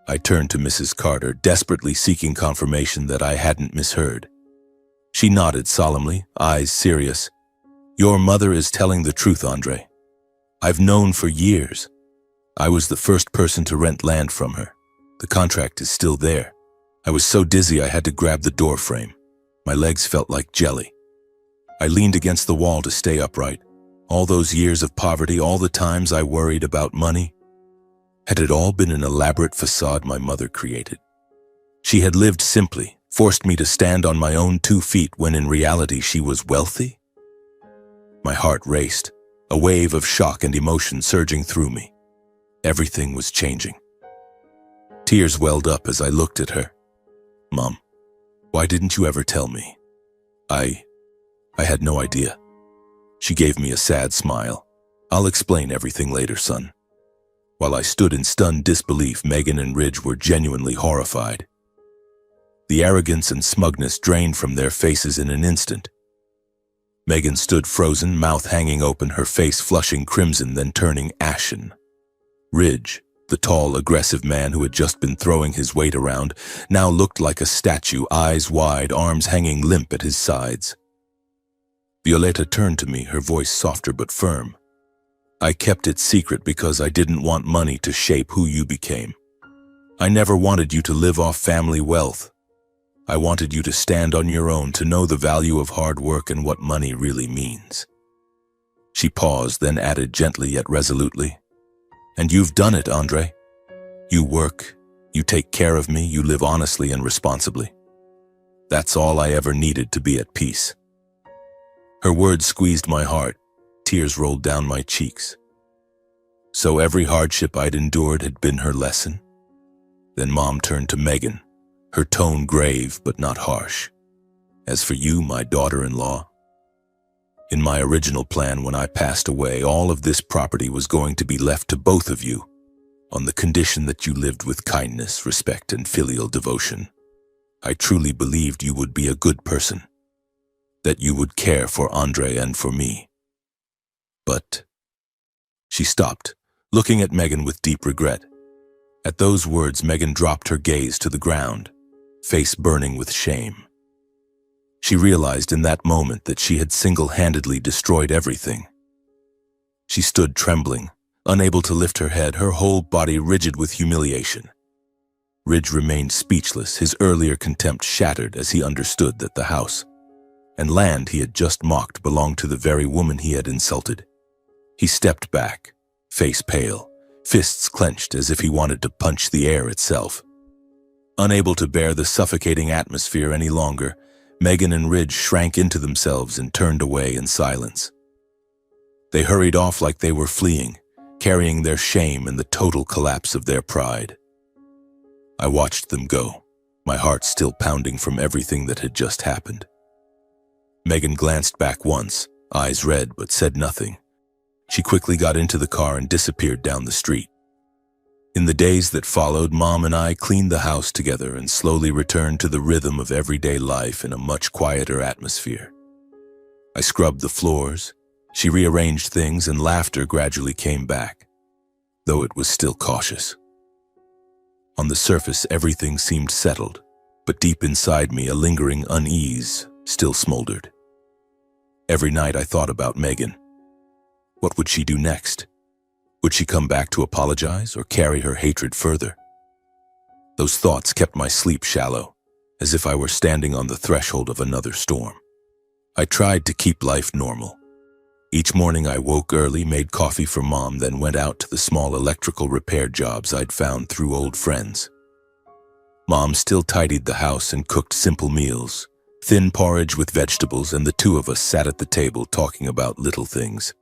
I turned to Mrs. Carter, desperately seeking confirmation that I hadn't misheard. She nodded solemnly, eyes serious. "Your mother is telling the truth, Andre. I've known for years. I was the first person to rent land from her. The contract is still there. I was so dizzy I had to grab the door frame. My legs felt like jelly. I leaned against the wall to stay upright. All those years of poverty, all the times I worried about money, had it all been an elaborate facade my mother created? She had lived simply, forced me to stand on my own 2 feet when in reality she was wealthy? My heart raced, a wave of shock and emotion surging through me. Everything was changing. Tears welled up as I looked at her. "Mom, why didn't you ever tell me?" I had no idea. She gave me a sad smile. "I'll explain everything later, son." While I stood in stunned disbelief, Megan and Ridge were genuinely horrified. The arrogance and smugness drained from their faces in an instant. Megan stood frozen, mouth hanging open, her face flushing crimson, then turning ashen. Ridge, the tall, aggressive man who had just been throwing his weight around, now looked like a statue, eyes wide, arms hanging limp at his sides. Violeta turned to me, her voice softer but firm. "I kept it secret because I didn't want money to shape who you became. I never wanted you to live off family wealth. I wanted you to stand on your own, to know the value of hard work and what money really means." She paused, then added gently yet resolutely, "And you've done it, Andre. You work, you take care of me, you live honestly and responsibly. That's all I ever needed to be at peace." Her words squeezed my heart. Tears rolled down my cheeks. So every hardship I'd endured had been her lesson? Then Mom turned to Megan, her tone grave but not harsh. "As for you, my daughter-in-law, in my original plan when I passed away, all of this property was going to be left to both of you, on the condition that you lived with kindness, respect, and filial devotion. I truly believed you would be a good person, that you would care for Andre and for me. But..." She stopped, looking at Megan with deep regret. At those words, Megan dropped her gaze to the ground, face burning with shame. She realized in that moment that she had single-handedly destroyed everything. She stood trembling, unable to lift her head, her whole body rigid with humiliation. Ridge remained speechless, his earlier contempt shattered as he understood that the house and land he had just mocked belonged to the very woman he had insulted. He stepped back, face pale, fists clenched as if he wanted to punch the air itself. Unable to bear the suffocating atmosphere any longer, Megan and Ridge shrank into themselves and turned away in silence. They hurried off like they were fleeing, carrying their shame and the total collapse of their pride. I watched them go, my heart still pounding from everything that had just happened. Megan glanced back once, eyes red, but said nothing. She quickly got into the car and disappeared down the street. In the days that followed, Mom and I cleaned the house together and slowly returned to the rhythm of everyday life in a much quieter atmosphere. I scrubbed the floors, she rearranged things, and laughter gradually came back, though it was still cautious. On the surface, everything seemed settled, but deep inside me, a lingering unease still smoldered. Every night I thought about Megan. What would she do next? Would she come back to apologize or carry her hatred further? Those thoughts kept my sleep shallow, as if I were standing on the threshold of another storm. I tried to keep life normal. Each morning I woke early, made coffee for Mom, then went out to the small electrical repair jobs I'd found through old friends. Mom still tidied the house and cooked simple meals, thin porridge with vegetables, and the two of us sat at the table talking about little things.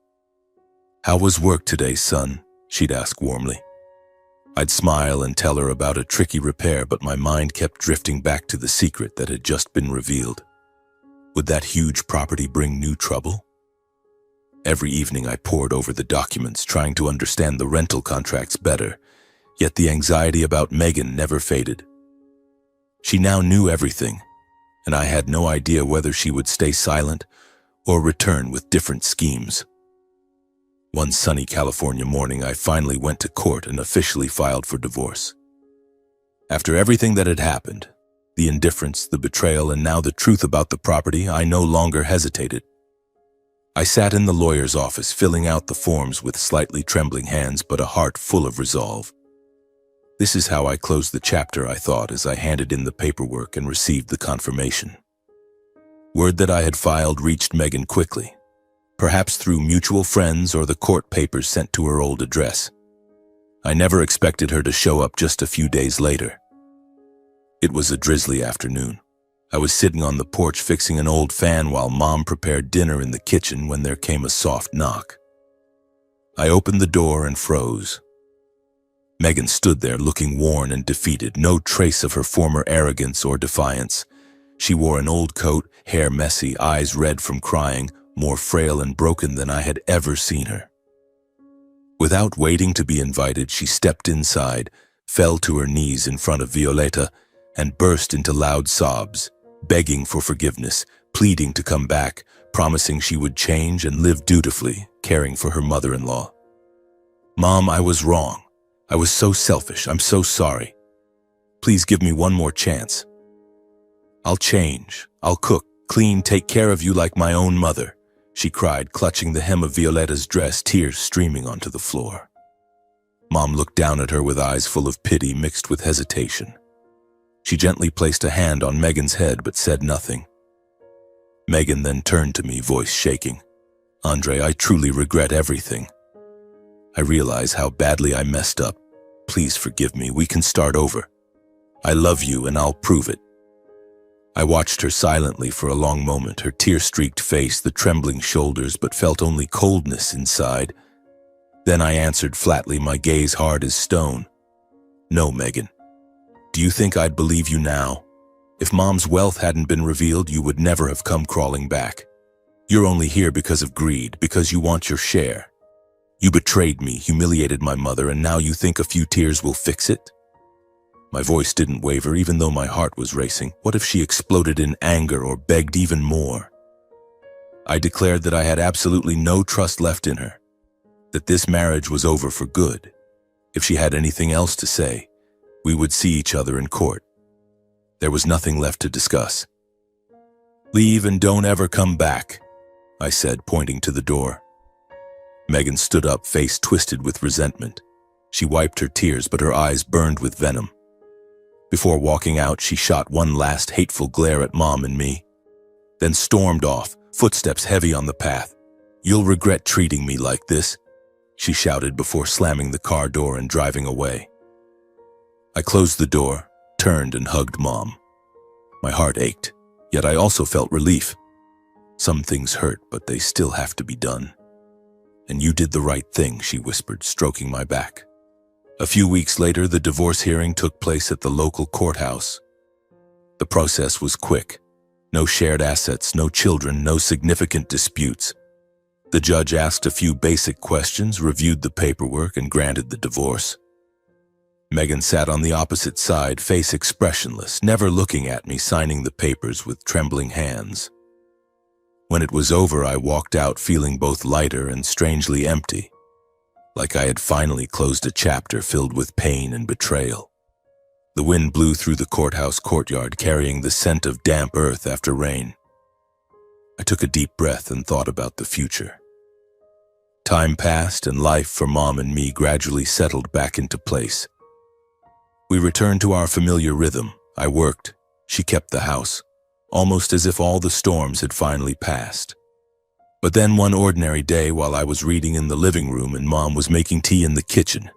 "How was work today, son?" she'd ask warmly. I'd smile and tell her about a tricky repair, but my mind kept drifting back to the secret that had just been revealed. Would that huge property bring new trouble? Every evening I pored over the documents, trying to understand the rental contracts better, yet the anxiety about Megan never faded. She now knew everything, and I had no idea whether she would stay silent or return with different schemes. One sunny California morning, I finally went to court and officially filed for divorce. After everything that had happened, the indifference, the betrayal, and now the truth about the property, I no longer hesitated. I sat in the lawyer's office, filling out the forms with slightly trembling hands but a heart full of resolve. This is how I closed the chapter, I thought, as I handed in the paperwork and received the confirmation. Word that I had filed reached Megan quickly, perhaps through mutual friends or the court papers sent to her old address. I never expected her to show up just a few days later. It was a drizzly afternoon. I was sitting on the porch fixing an old fan while Mom prepared dinner in the kitchen when there came a soft knock. I opened the door and froze. Megan stood there looking worn and defeated, no trace of her former arrogance or defiance. She wore an old coat, hair messy, eyes red from crying, more frail and broken than I had ever seen her. Without waiting to be invited, she stepped inside, fell to her knees in front of Violeta, and burst into loud sobs, begging for forgiveness, pleading to come back, promising she would change and live dutifully, caring for her mother-in-law. "Mom, I was wrong. I was so selfish. I'm so sorry. Please give me one more chance. I'll change. I'll cook, clean, take care of you like my own mother," she cried, clutching the hem of Violeta's dress, tears streaming onto the floor. Mom looked down at her with eyes full of pity mixed with hesitation. She gently placed a hand on Megan's head but said nothing. Megan then turned to me, voice shaking. "Andre, I truly regret everything. I realize how badly I messed up. Please forgive me. We can start over. I love you and I'll prove it." I watched her silently for a long moment, her tear-streaked face, the trembling shoulders, but felt only coldness inside. Then I answered flatly, my gaze hard as stone. "No, Megan. Do you think I'd believe you now? If Mom's wealth hadn't been revealed, you would never have come crawling back. You're only here because of greed, because you want your share. You betrayed me, humiliated my mother, and now you think a few tears will fix it?" My voice didn't waver, even though my heart was racing. What if she exploded in anger or begged even more? I declared that I had absolutely no trust left in her, that this marriage was over for good. If she had anything else to say, we would see each other in court. There was nothing left to discuss. "Leave and don't ever come back," I said, pointing to the door. Megan stood up, face twisted with resentment. She wiped her tears, but her eyes burned with venom. Before walking out, she shot one last hateful glare at Mom and me, then stormed off, footsteps heavy on the path. "You'll regret treating me like this," she shouted before slamming the car door and driving away. I closed the door, turned and hugged Mom. My heart ached, yet I also felt relief. Some things hurt, but they still have to be done. "And you did the right thing," she whispered, stroking my back. A few weeks later, the divorce hearing took place at the local courthouse. The process was quick. No shared assets, no children, no significant disputes. The judge asked a few basic questions, reviewed the paperwork, and granted the divorce. Megan sat on the opposite side, face expressionless, never looking at me, signing the papers with trembling hands. When it was over, I walked out feeling both lighter and strangely empty, like I had finally closed a chapter filled with pain and betrayal. The wind blew through the courthouse courtyard, carrying the scent of damp earth after rain. I took a deep breath and thought about the future. Time passed, and life for Mom and me gradually settled back into place. We returned to our familiar rhythm. I worked. She kept the house, almost as if all the storms had finally passed. But then one ordinary day, while I was reading in the living room and Mom was making tea in the kitchen,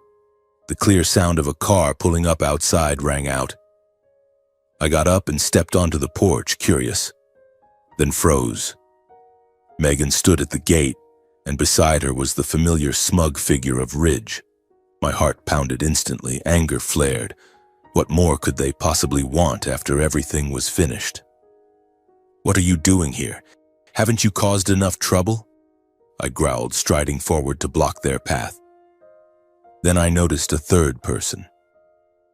the clear sound of a car pulling up outside rang out. I got up and stepped onto the porch, curious, then froze. Megan stood at the gate, and beside her was the familiar smug figure of Ridge. My heart pounded instantly, anger flared. What more could they possibly want after everything was finished? What are you doing here? Haven't you caused enough trouble? I growled, striding forward to block their path. Then I noticed a third person.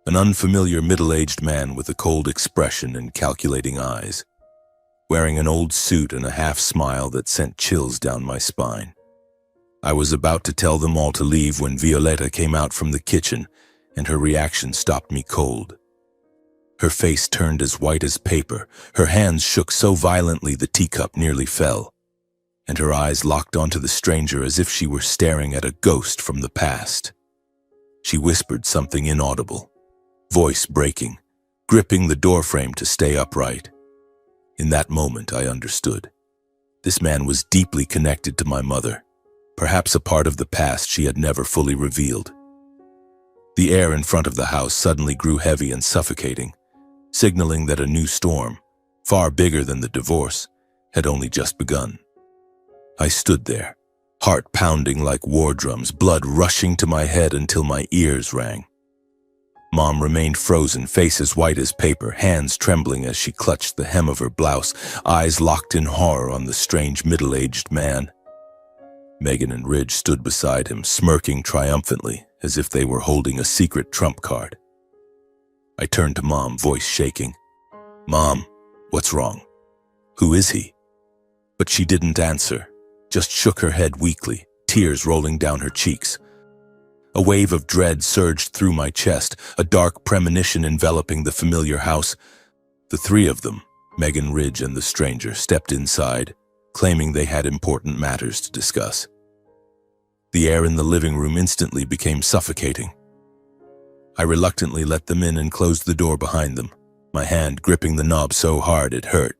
An unfamiliar middle-aged man with a cold expression and calculating eyes, wearing an old suit and a half-smile that sent chills down my spine. I was about to tell them all to leave when Violetta came out from the kitchen, and her reaction stopped me cold. Her face turned as white as paper, her hands shook so violently the teacup nearly fell, and her eyes locked onto the stranger as if she were staring at a ghost from the past. She whispered something inaudible, voice breaking, gripping the doorframe to stay upright. In that moment, I understood. This man was deeply connected to my mother, perhaps a part of the past she had never fully revealed. The air in front of the house suddenly grew heavy and suffocating, signaling that a new storm, far bigger than the divorce, had only just begun. I stood there, heart pounding like war drums, blood rushing to my head until my ears rang. Mom remained frozen, face as white as paper, hands trembling as she clutched the hem of her blouse, eyes locked in horror on the strange middle-aged man. Megan and Ridge stood beside him, smirking triumphantly, as if they were holding a secret trump card. I turned to Mom, voice shaking. "Mom, what's wrong? Who is he?" But she didn't answer, just shook her head weakly, tears rolling down her cheeks. A wave of dread surged through my chest, a dark premonition enveloping the familiar house. The three of them, Megan, Ridge, and the stranger, stepped inside, claiming they had important matters to discuss. The air in the living room instantly became suffocating. I reluctantly let them in and closed the door behind them, my hand gripping the knob so hard it hurt.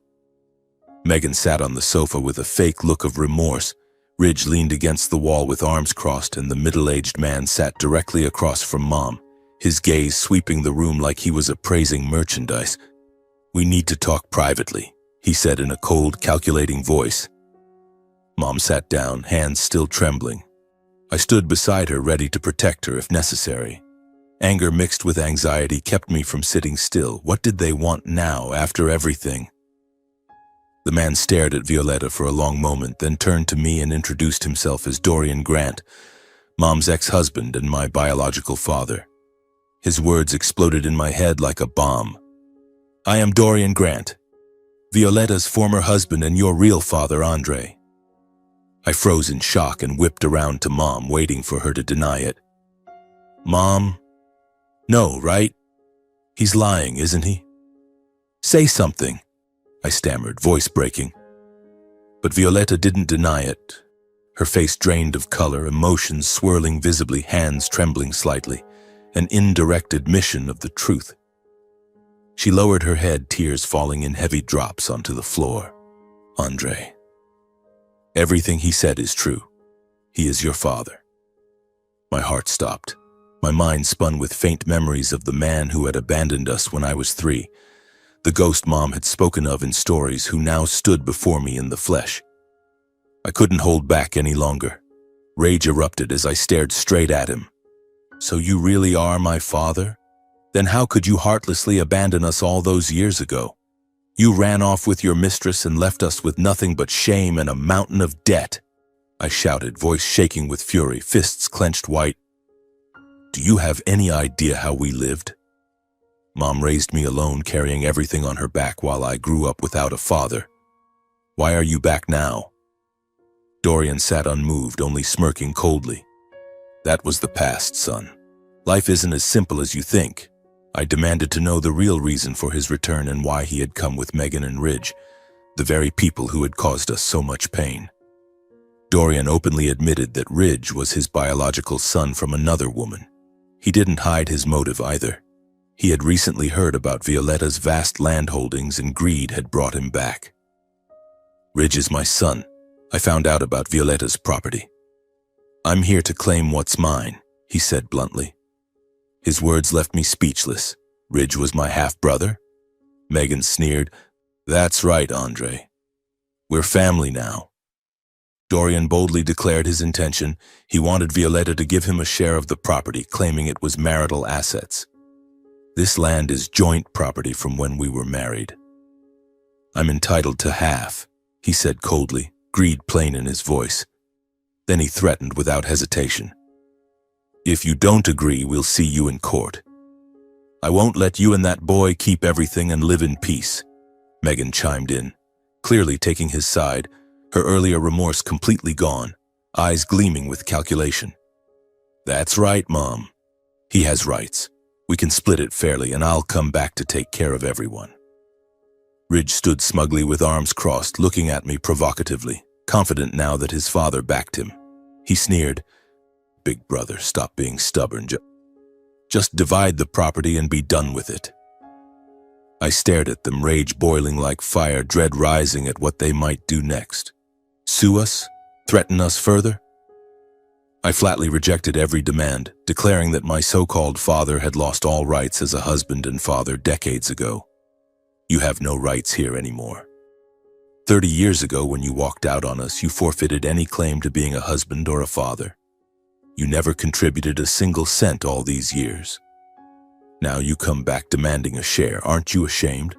Megan sat on the sofa with a fake look of remorse. Ridge leaned against the wall with arms crossed, and the middle-aged man sat directly across from Mom, his gaze sweeping the room like he was appraising merchandise. "We need to talk privately," he said in a cold, calculating voice. Mom sat down, hands still trembling. I stood beside her, ready to protect her if necessary. Anger mixed with anxiety kept me from sitting still. What did they want now, after everything? The man stared at Violetta for a long moment, then turned to me and introduced himself as Dorian Grant, Mom's ex-husband and my biological father. His words exploded in my head like a bomb. "I am Dorian Grant, Violetta's former husband and your real father, Andre." I froze in shock and whipped around to Mom, waiting for her to deny it. "Mom? No, right? He's lying, isn't he? Say something," I stammered, voice breaking. But Violetta didn't deny it. Her face drained of color, emotions swirling visibly, hands trembling slightly, an indirect admission of the truth. She lowered her head, tears falling in heavy drops onto the floor. "Andre, everything he said is true. He is your father." My heart stopped. My mind spun with faint memories of the man who had abandoned us when I was 3, the ghost Mom had spoken of in stories, who now stood before me in the flesh. I couldn't hold back any longer. Rage erupted as I stared straight at him. "So you really are my father? Then how could you heartlessly abandon us all those years ago? You ran off with your mistress and left us with nothing but shame and a mountain of debt," I shouted, voice shaking with fury, fists clenched white. "Do you have any idea how we lived? Mom raised me alone, carrying everything on her back while I grew up without a father. Why are you back now?" Dorian sat unmoved, only smirking coldly. "That was the past, son. Life isn't as simple as you think." I demanded to know the real reason for his return and why he had come with Megan and Ridge, the very people who had caused us so much pain. Dorian openly admitted that Ridge was his biological son from another woman. He didn't hide his motive either. He had recently heard about Violetta's vast land holdings, and greed had brought him back. "Ridge is my son. I found out about Violetta's property. I'm here to claim what's mine," he said bluntly. His words left me speechless. "Ridge was my half-brother?" Megan sneered. "That's right, Andre. We're family now." Dorian boldly declared his intention. He wanted Violetta to give him a share of the property, claiming it was marital assets. "This land is joint property from when we were married." I'm entitled to half, he said coldly, greed plain in his voice. Then he threatened without hesitation. If you don't agree, we'll see you in court. I won't let you and that boy keep everything and live in peace, Megan chimed in, clearly taking his side, her earlier remorse completely gone, eyes gleaming with calculation. That's right, Mom. He has rights. We can split it fairly and I'll come back to take care of everyone. Ridge stood smugly with arms crossed, looking at me provocatively, confident now that his father backed him. He sneered, Big brother, stop being stubborn. Just divide the property and be done with it. I stared at them, rage boiling like fire, dread rising at what they might do next. Sue us? Threaten us further? I flatly rejected every demand, declaring that my so-called father had lost all rights as a husband and father decades ago. You have no rights here anymore. 30 years ago, when you walked out on us, you forfeited any claim to being a husband or a father. You never contributed a single cent all these years. Now you come back demanding a share. Aren't you ashamed?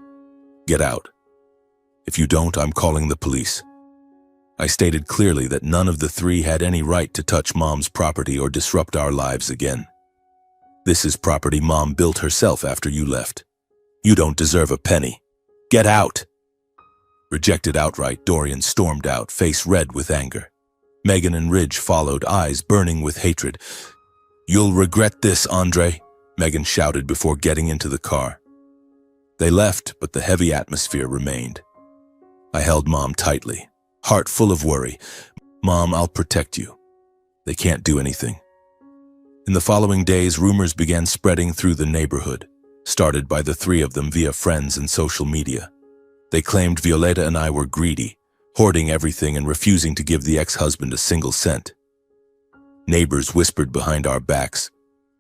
Get out. If you don't, I'm calling the police. I stated clearly that none of the three had any right to touch Mom's property or disrupt our lives again. This is property Mom built herself after you left. You don't deserve a penny. Get out! Rejected outright, Dorian stormed out, face red with anger. Megan and Ridge followed, eyes burning with hatred. You'll regret this, Andre, Megan shouted before getting into the car. They left, but the heavy atmosphere remained. I held Mom tightly, heart full of worry. Mom, I'll protect you. They can't do anything. In the following days, rumors began spreading through the neighborhood, started by the three of them via friends and social media. They claimed Violeta and I were greedy, hoarding everything and refusing to give the ex-husband a single cent. Neighbors whispered behind our backs,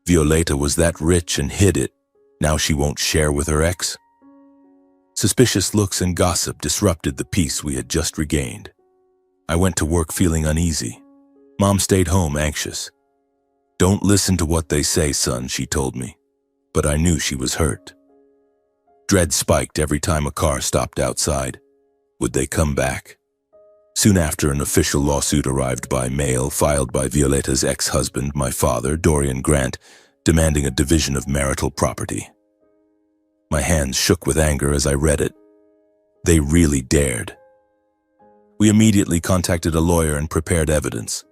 Violeta was that rich and hid it. Now she won't share with her ex. Suspicious looks and gossip disrupted the peace we had just regained. I went to work feeling uneasy. Mom stayed home anxious. Don't listen to what they say, son, she told me. But I knew she was hurt. Dread spiked every time a car stopped outside. Would they come back? Soon after, an official lawsuit arrived by mail filed by Violeta's ex-husband, my father, Dorian Grant, demanding a division of marital property. My hands shook with anger as I read it. They really dared. We immediately contacted a lawyer and prepared evidence.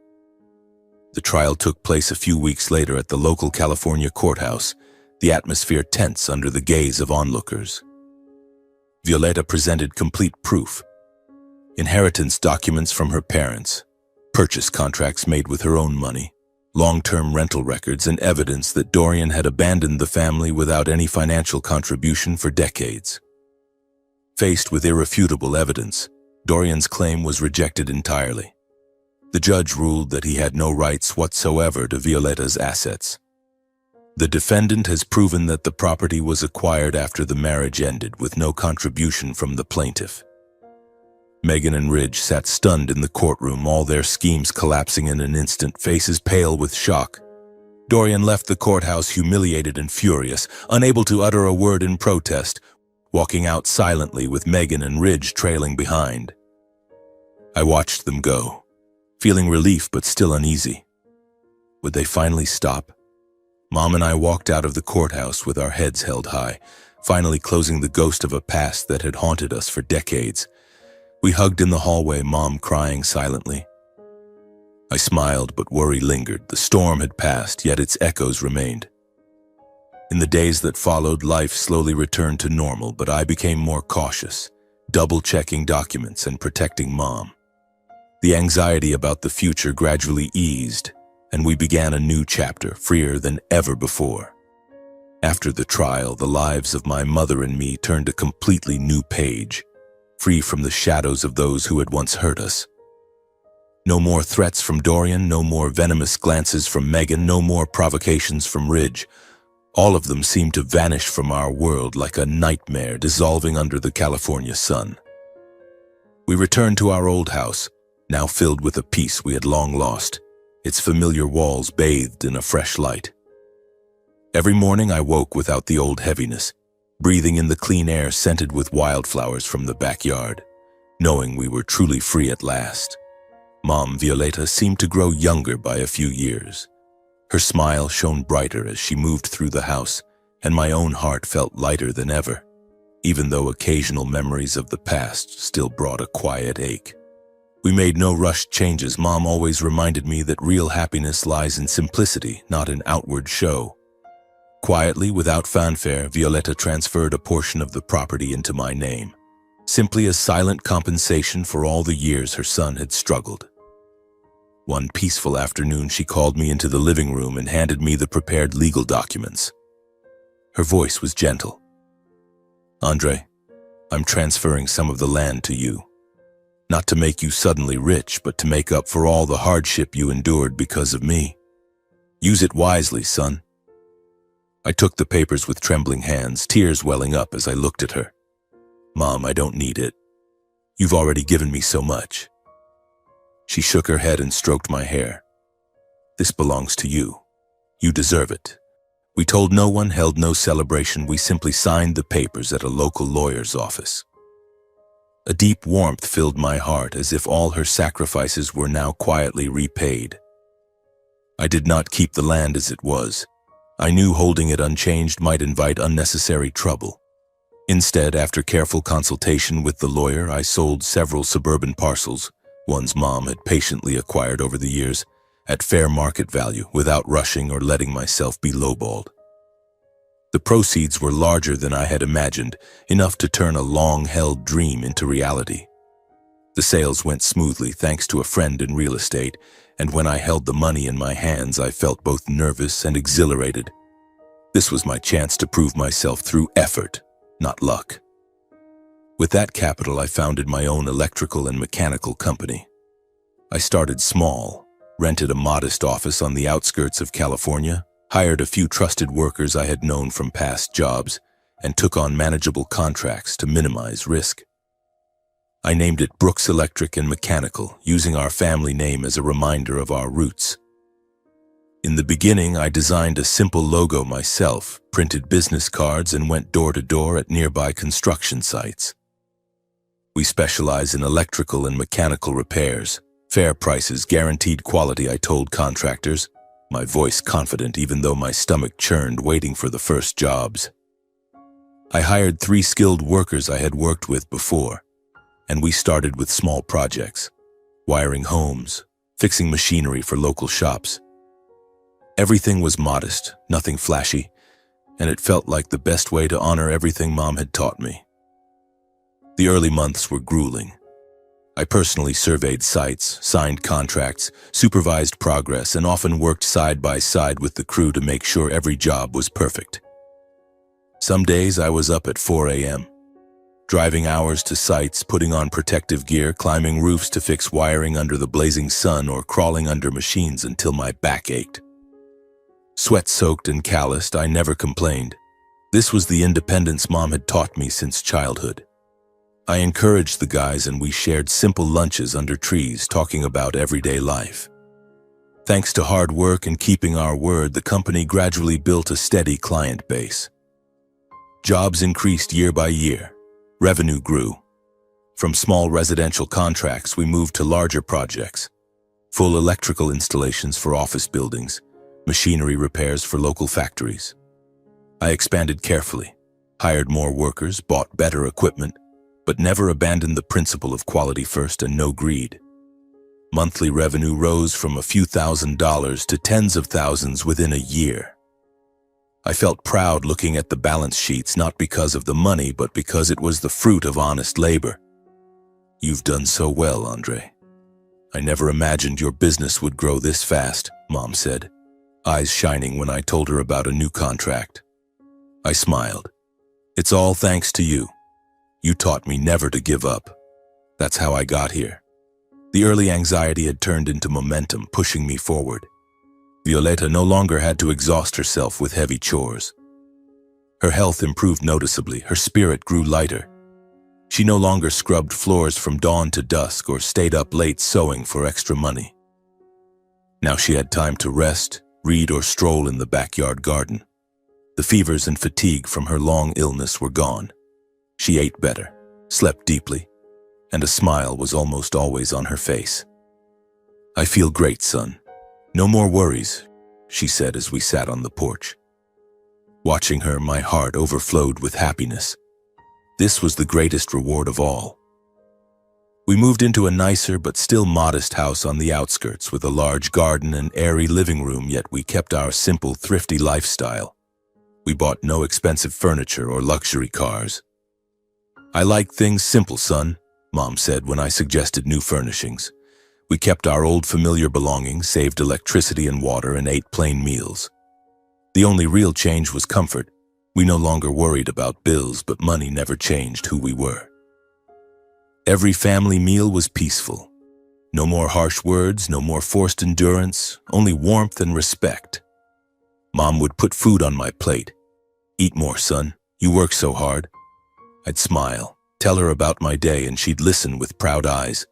The trial took place a few weeks later at the local California courthouse, the atmosphere tense under the gaze of onlookers. Violeta presented complete proof. Inheritance documents from her parents, purchase contracts made with her own money, long-term rental records, and evidence that Dorian had abandoned the family without any financial contribution for decades. Faced with irrefutable evidence, Dorian's claim was rejected entirely. The judge ruled that he had no rights whatsoever to Violeta's assets. The defendant has proven that the property was acquired after the marriage ended with no contribution from the plaintiff. Megan and Ridge sat stunned in the courtroom, all their schemes collapsing in an instant, faces pale with shock. Dorian left the courthouse humiliated and furious, unable to utter a word in protest, walking out silently with Megan and Ridge trailing behind. I watched them go, feeling relief but still uneasy. Would they finally stop? Mom and I walked out of the courthouse with our heads held high, finally closing the ghost of a past that had haunted us for decades. We hugged in the hallway, Mom crying silently. I smiled, but worry lingered. The storm had passed, yet its echoes remained. In the days that followed, life slowly returned to normal, but I became more cautious, double-checking documents and protecting Mom. The anxiety about the future gradually eased, and we began a new chapter, freer than ever before. After the trial, the lives of my mother and me turned a completely new page, free from the shadows of those who had once hurt us. No more threats from Dorian, no more venomous glances from Megan, no more provocations from Ridge. All of them seemed to vanish from our world like a nightmare dissolving under the California sun. We returned to our old house, now filled with a peace we had long lost, its familiar walls bathed in a fresh light. Every morning I woke without the old heaviness, breathing in the clean air scented with wildflowers from the backyard, knowing we were truly free at last. Mom, Violeta, seemed to grow younger by a few years. Her smile shone brighter as she moved through the house, and my own heart felt lighter than ever, even though occasional memories of the past still brought a quiet ache. We made no rushed changes. Mom always reminded me that real happiness lies in simplicity, not in outward show. Quietly, without fanfare, Violeta transferred a portion of the property into my name, simply as silent compensation for all the years her son had struggled. One peaceful afternoon, she called me into the living room and handed me the prepared legal documents. Her voice was gentle. "Andre, I'm transferring some of the land to you. Not to make you suddenly rich, but to make up for all the hardship you endured because of me. Use it wisely, son." I took the papers with trembling hands, tears welling up as I looked at her. "Mom, I don't need it. You've already given me so much." She shook her head and stroked my hair. "This belongs to you. You deserve it." We told no one, held no celebration. We simply signed the papers at a local lawyer's office. A deep warmth filled my heart, as if all her sacrifices were now quietly repaid. I did not keep the land as it was. I knew holding it unchanged might invite unnecessary trouble. Instead, after careful consultation with the lawyer, I sold several suburban parcels, ones Mom had patiently acquired over the years, at fair market value, without rushing or letting myself be lowballed. The proceeds were larger than I had imagined, enough to turn a long-held dream into reality. The sales went smoothly thanks to a friend in real estate, and when I held the money in my hands, I felt both nervous and exhilarated. This was my chance to prove myself through effort, not luck. With that capital, I founded my own electrical and mechanical company. I started small, rented a modest office on the outskirts of California, hired a few trusted workers I had known from past jobs, and took on manageable contracts to minimize risk. I named it Brooks Electric and Mechanical, using our family name as a reminder of our roots. In the beginning, I designed a simple logo myself, printed business cards, and went door to door at nearby construction sites. We specialize in electrical and mechanical repairs. Fair prices, guaranteed quality, I told contractors, my voice confident even though my stomach churned waiting for the first jobs. I hired 3 skilled workers I had worked with before, and we started with small projects, wiring homes, fixing machinery for local shops. Everything was modest, nothing flashy, and it felt like the best way to honor everything Mom had taught me. The early months were grueling. I personally surveyed sites, signed contracts, supervised progress, and often worked side by side with the crew to make sure every job was perfect. Some days I was up at 4 a.m., driving hours to sites, putting on protective gear, climbing roofs to fix wiring under the blazing sun, or crawling under machines until my back ached. Sweat-soaked and calloused, I never complained. This was the independence Mom had taught me since childhood. I encouraged the guys, and we shared simple lunches under trees, talking about everyday life. Thanks to hard work and keeping our word, the company gradually built a steady client base. Jobs increased year by year. Revenue grew. From small residential contracts, we moved to larger projects. Full electrical installations for office buildings, machinery repairs for local factories. I expanded carefully, hired more workers, bought better equipment, but never abandoned the principle of quality first and no greed. Monthly revenue rose from a few $1,000s to tens of thousands within a year. I felt proud looking at the balance sheets, not because of the money, but because it was the fruit of honest labor. "You've done so well, Andre. I never imagined your business would grow this fast," Mom said, eyes shining when I told her about a new contract. I smiled. "It's all thanks to you. You taught me never to give up. That's how I got here." The early anxiety had turned into momentum, pushing me forward. Violeta no longer had to exhaust herself with heavy chores. Her health improved noticeably, her spirit grew lighter. She no longer scrubbed floors from dawn to dusk or stayed up late sewing for extra money. Now she had time to rest, read, or stroll in the backyard garden. The fevers and fatigue from her long illness were gone. She ate better, slept deeply, and a smile was almost always on her face. "I feel great, son. No more worries," she said as we sat on the porch. Watching her, my heart overflowed with happiness. This was the greatest reward of all. We moved into a nicer but still modest house on the outskirts with a large garden and airy living room, yet we kept our simple, thrifty lifestyle. We bought no expensive furniture or luxury cars. "I like things simple, son," Mom said when I suggested new furnishings. We kept our old familiar belongings, saved electricity and water, and ate plain meals. The only real change was comfort. We no longer worried about bills, but money never changed who we were. Every family meal was peaceful. No more harsh words, no more forced endurance, only warmth and respect. Mom would put food on my plate. "Eat more, son. You work so hard." I'd smile, tell her about my day, and she'd listen with proud eyes.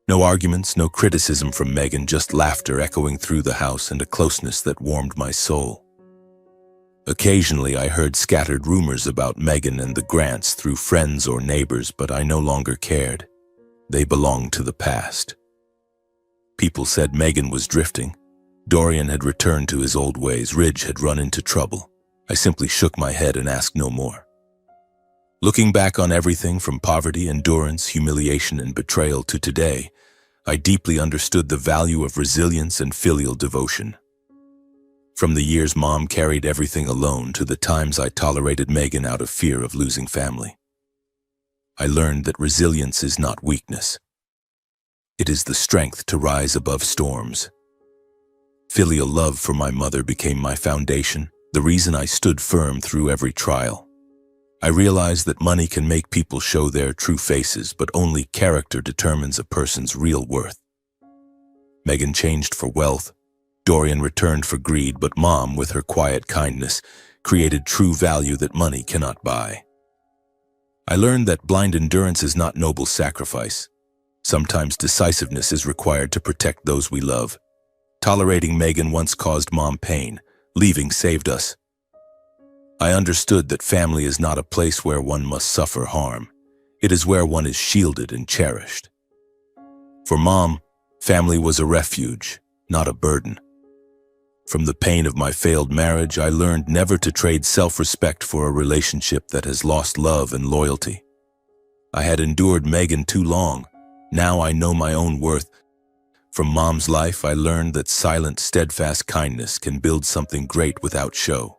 No arguments, no criticism from Megan, just laughter echoing through the house and a closeness that warmed my soul. Occasionally, I heard scattered rumors about Megan and the Grants through friends or neighbors, but I no longer cared. They belonged to the past. People said Megan was drifting. Dorian had returned to his old ways. Ridge had run into trouble. I simply shook my head and asked no more. Looking back on everything from poverty, endurance, humiliation, and betrayal to today, I deeply understood the value of resilience and filial devotion. From the years Mom carried everything alone to the times I tolerated Megan out of fear of losing family, I learned that resilience is not weakness. It is the strength to rise above storms. Filial love for my mother became my foundation, the reason I stood firm through every trial. I realized that money can make people show their true faces, but only character determines a person's real worth. Megan changed for wealth. Dorian returned for greed, but Mom, with her quiet kindness, created true value that money cannot buy. I learned that blind endurance is not noble sacrifice. Sometimes decisiveness is required to protect those we love. Tolerating Megan once caused Mom pain. Leaving saved us. I understood that family is not a place where one must suffer harm. It is where one is shielded and cherished. For Mom, family was a refuge, not a burden. From the pain of my failed marriage, I learned never to trade self-respect for a relationship that has lost love and loyalty. I had endured Megan too long. Now I know my own worth. From Mom's life, I learned that silent, steadfast kindness can build something great without show.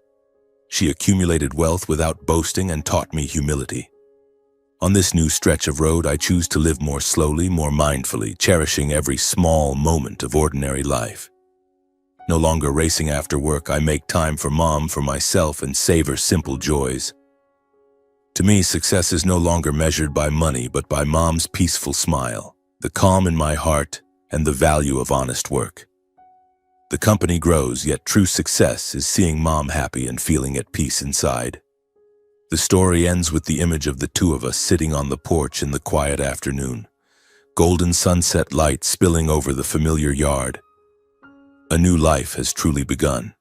She accumulated wealth without boasting and taught me humility. On this new stretch of road, I choose to live more slowly, more mindfully, cherishing every small moment of ordinary life. No longer racing after work, I make time for Mom, for myself, and savor simple joys. To me, success is no longer measured by money, but by Mom's peaceful smile, the calm in my heart, and the value of honest work. The company grows, yet true success is seeing Mom happy and feeling at peace inside. The story ends with the image of the two of us sitting on the porch in the quiet afternoon, golden sunset light spilling over the familiar yard. A new life has truly begun.